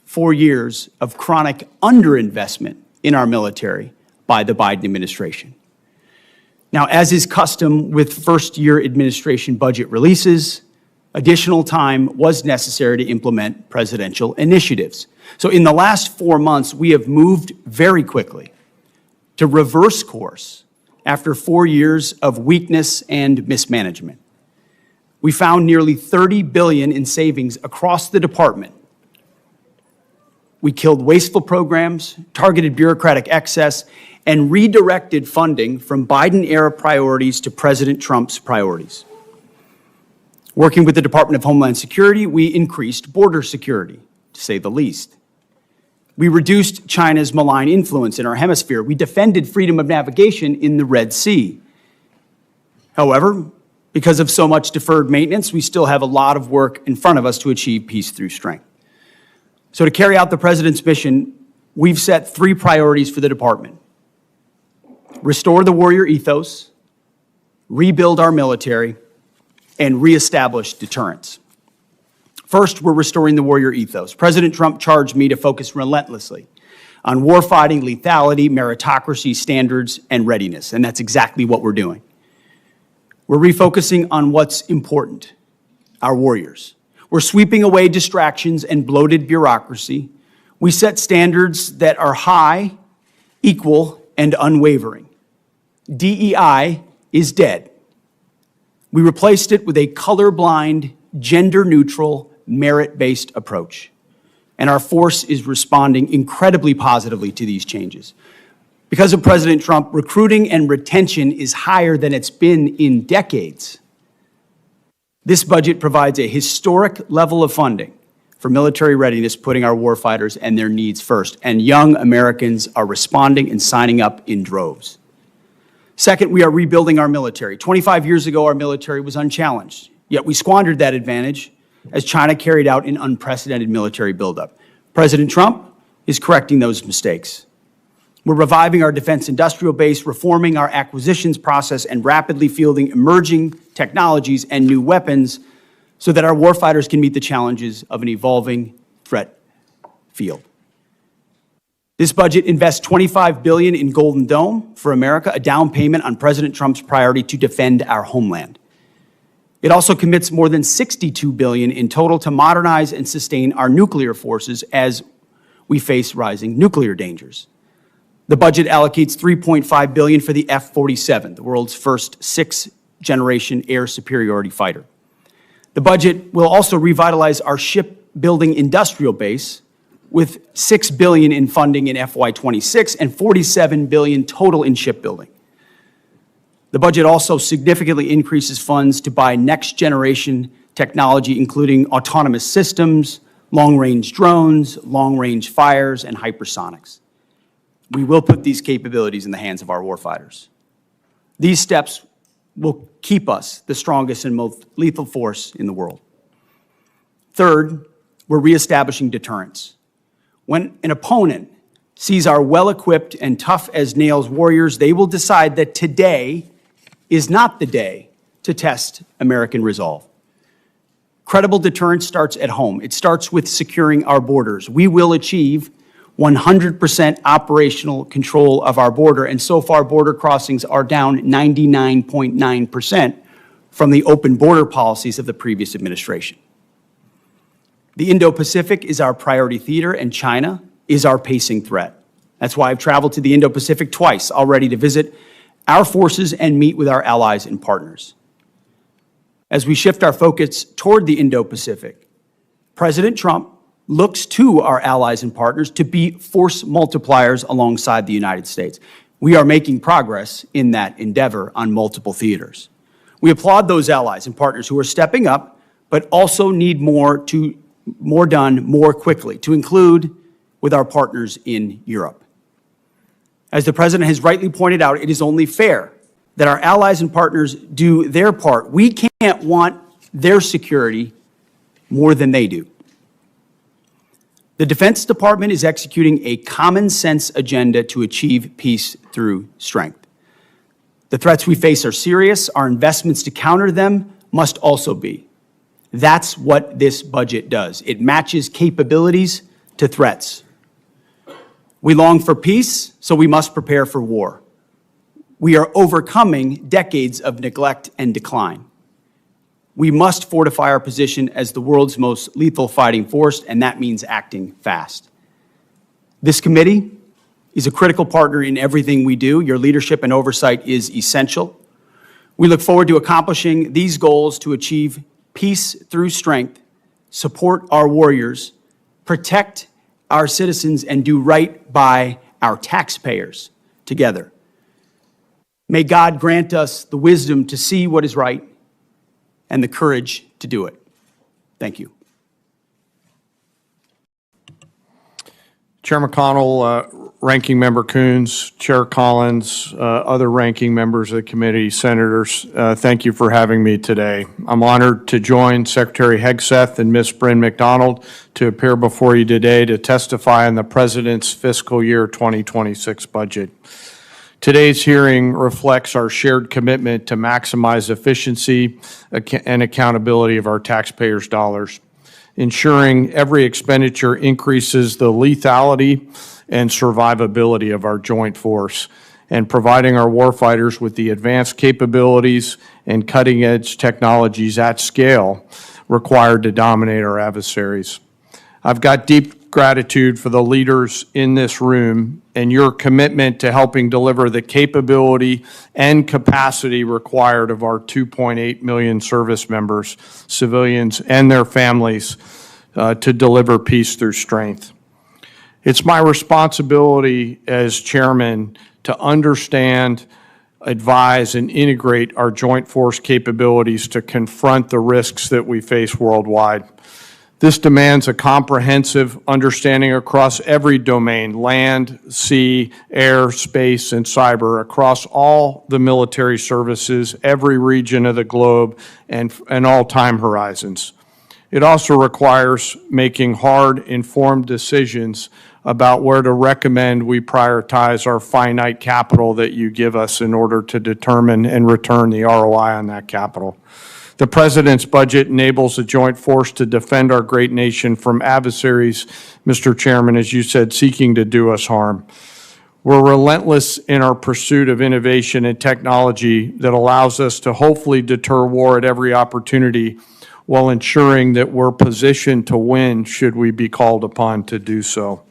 4 years of chronic underinvestment in our military by the Biden administration. Now, as is custom with first-year administration budget releases, additional time was necessary to implement presidential initiatives. So in the last 4 months, we have moved very quickly to reverse course after 4 years of weakness and mismanagement. We found nearly $30 billion in savings across the department. We killed wasteful programs, targeted bureaucratic excess, and redirected funding from Biden-era priorities to President Trump's priorities. Working with the Department of Homeland Security, we increased border security, to say the least. We reduced China's malign influence in our hemisphere. We defended freedom of navigation in the Red Sea. However, Because of so much deferred maintenance, we still have a lot of work in front of us to achieve peace through strength. So to carry out the President's mission, we've set 3 priorities for the department: restore the warrior ethos, rebuild our military, and reestablish deterrence. First, we're restoring the warrior ethos. President Trump charged me to focus relentlessly on warfighting, lethality, meritocracy, standards, and readiness, and that's exactly what we're doing. We're refocusing on what's important: our warriors. We're sweeping away distractions and bloated bureaucracy. We set standards that are high, equal, and unwavering. DEI is dead. We replaced it with a colorblind, gender-neutral, merit-based approach. And our force is responding incredibly positively to these changes. Because of President Trump, recruiting and retention is higher than it's been in decades. This budget provides a historic level of funding for military readiness, putting our warfighters and their needs first. And young Americans are responding and signing up in droves. Second, we are rebuilding our military. 25 years ago, our military was unchallenged, yet we squandered that advantage as China carried out an unprecedented military buildup. President Trump is correcting those mistakes. We're reviving our defense industrial base, reforming our acquisitions process, and rapidly fielding emerging technologies and new weapons so that our warfighters can meet the challenges of an evolving threat field. This budget invests $25 billion in Golden Dome for America, a down payment on President Trump's priority to defend our homeland. It also commits more than $62 billion in total to modernize and sustain our nuclear forces as we face rising nuclear dangers. The budget allocates $3.5 billion for the F-47, the world's first 6th-generation air superiority fighter. The budget will also revitalize our shipbuilding industrial base with $6 billion in funding in FY26 and $47 billion total in shipbuilding. The budget also significantly increases funds to buy next-generation technology, including autonomous systems, long-range drones, long-range fires, and hypersonics. We will put these capabilities in the hands of our warfighters. These steps will keep us the strongest and most lethal force in the world. Third, we're reestablishing deterrence. When an opponent sees our well-equipped and tough-as-nails warriors, they will decide that today is not the day to test American resolve. Credible deterrence starts at home. It starts with securing our borders. We will achieve 100% operational control of our border, and so far border crossings are down 99.9% from the open border policies of the previous administration. The Indo-Pacific is our priority theater, and China is our pacing threat. That's why I've traveled to the Indo-Pacific twice already to visit our forces and meet with our allies and partners. As we shift our focus toward the Indo-Pacific, President Trump looks to our allies and partners to be force multipliers alongside the United States. We are making progress in that endeavor on multiple theaters. We applaud those allies and partners who are stepping up, but also need more done more quickly, to include with our partners in Europe. As the President has rightly pointed out, it is only fair that our allies and partners do their part. We can't want their security more than they do. The Defense Department is executing a common-sense agenda to achieve peace through strength. The threats we face are serious. Our investments to counter them must also be. That's what this budget does. It matches capabilities to threats. We long for peace, so we must prepare for war. We are overcoming decades of neglect and decline. We must fortify our position as the world's most lethal fighting force, and that means acting fast. This committee is a critical partner in everything we do. Your leadership and oversight is essential. We look forward to accomplishing these goals to achieve peace through strength, support our warriors, protect our citizens, and do right by our taxpayers together. May God grant us the wisdom to see what is right and the courage to do it. Thank you. Chair McConnell, Ranking Member Coons, Chair Collins, other ranking members of the committee, senators, thank you for having me today. I'm honored to join Secretary Hegseth and Ms. Bryn McDonald to appear before you today to testify on the President's fiscal year 2026 budget. Today's hearing reflects our shared commitment to maximize efficiency and accountability of our taxpayers' dollars, ensuring every expenditure increases the lethality and survivability of our joint force, and providing our warfighters with the advanced capabilities and cutting-edge technologies at scale required to dominate our adversaries. I've got deep gratitude for the leaders in this room and your commitment to helping deliver the capability and capacity required of our 2.8 million service members, civilians, and their families to deliver peace through strength. It's my responsibility as chairman to understand, advise, and integrate our joint force capabilities to confront the risks that we face worldwide. This demands a comprehensive understanding across every domain: land, sea, air, space, and cyber, across all the military services, every region of the globe, and all time horizons. It also requires making hard, informed decisions about where to recommend we prioritize our finite capital that you give us in order to determine and return the ROI on that capital. The President's budget enables the joint force to defend our great nation from adversaries, Mr. Chairman, as you said, seeking to do us harm. We're relentless in our pursuit of innovation and technology that allows us to hopefully deter war at every opportunity while ensuring that we're positioned to win should we be called upon to do so.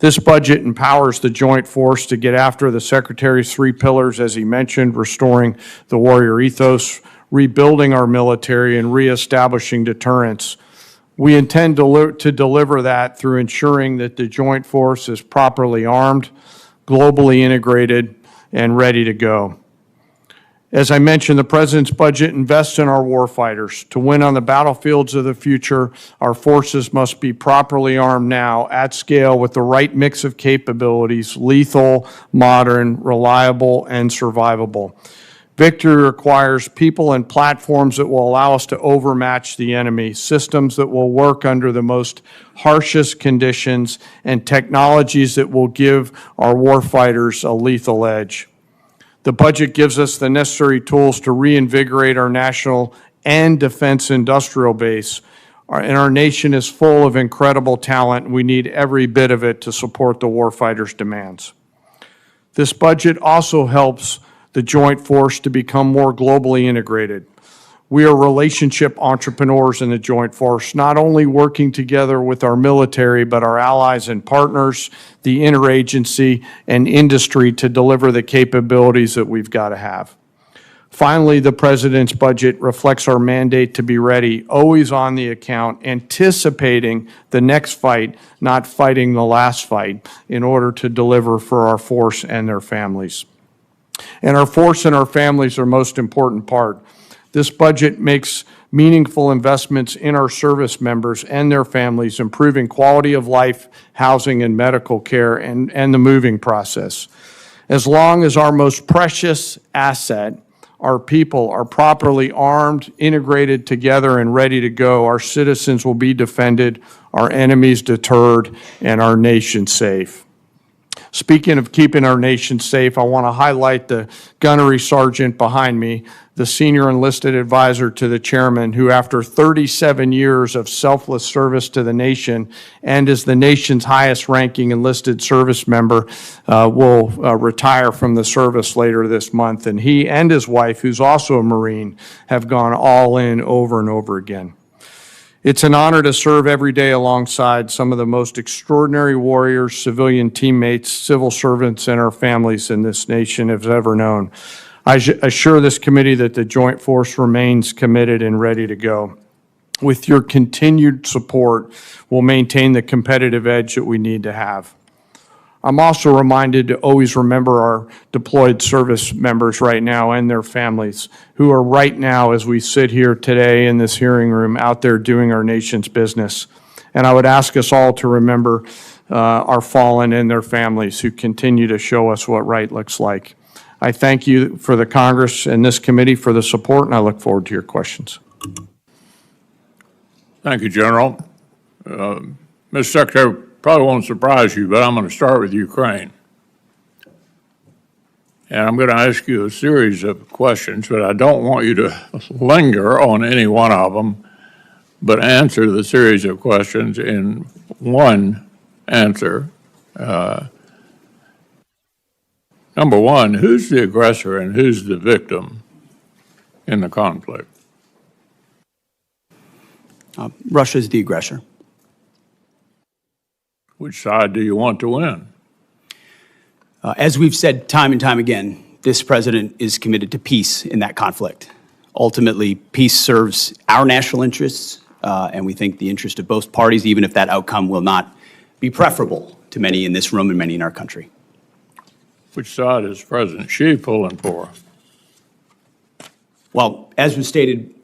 This budget empowers the joint force to get after the Secretary's three pillars, as he mentioned: restoring the warrior ethos, rebuilding our military, and reestablishing deterrence. We intend to deliver that through ensuring that the joint force is properly armed, globally integrated, and ready to go. As I mentioned, the President's budget invests in our warfighters. To win on the battlefields of the future, our forces must be properly armed now, at scale, with the right mix of capabilities: lethal, modern, reliable, and survivable. Victory requires people and platforms that will allow us to overmatch the enemy, systems that will work under the most harshest conditions, and technologies that will give our warfighters a lethal edge. The budget gives us the necessary tools to reinvigorate our national and defense industrial base. And our nation is full of incredible talent, and we need every bit of it to support the warfighters' demands. This budget also helps the joint force to become more globally integrated. We are relationship entrepreneurs in the joint force, not only working together with our military, but our allies and partners, the interagency, and industry to deliver the capabilities that we've got to have. Finally, the President's budget reflects our mandate to be ready, always on the account, anticipating the next fight, not fighting the last fight, in order to deliver for our force and their families. And our force and our families are most important part. This budget makes meaningful investments in our service members and their families, improving quality of life, housing, and medical care, and the moving process. As long as our most precious asset, our people, are properly armed, integrated together, and ready to go, our citizens will be defended, our enemies deterred, and our nation safe. Speaking of keeping our nation safe, I want to highlight the gunnery sergeant behind me, the senior enlisted advisor to the chairman, who after 37 years of selfless service to the nation and as the nation's highest ranking enlisted service member, will retire from the service later this month. And he and his wife, who's also a Marine, have gone all in over and over again. It's an honor to serve every day alongside some of the most extraordinary warriors, civilian teammates, civil servants, and our families in this nation have ever known. I assure this committee that the Joint Force remains committed and ready to go. With your continued support, we'll maintain the competitive edge that we need to have. I'm also reminded to always remember our deployed service members right now and their families who are right now, as we sit here today in this hearing room, out there doing our nation's business. And I would ask us all to remember our fallen and their families who continue to show us what right looks like. I thank you for the Congress and this committee for the support, and I look forward to your questions. Thank you, General. Mr. Secretary, probably won't surprise you, but I'm going to start with Ukraine. And I'm going to ask you a series of questions, but I don't want you to linger on any one of them, but answer the series of questions in one answer. Number one, who's the aggressor and who's the victim in the conflict? Russia is the aggressor. Which side do you want to win? As we've said time and time again, this president is committed to peace in that conflict. Ultimately, peace serves our national interests, and we think the interest of both parties, even if that outcome will not be preferable to many in this room and many in our country. Which side is President Xi pulling for? Well, as was stated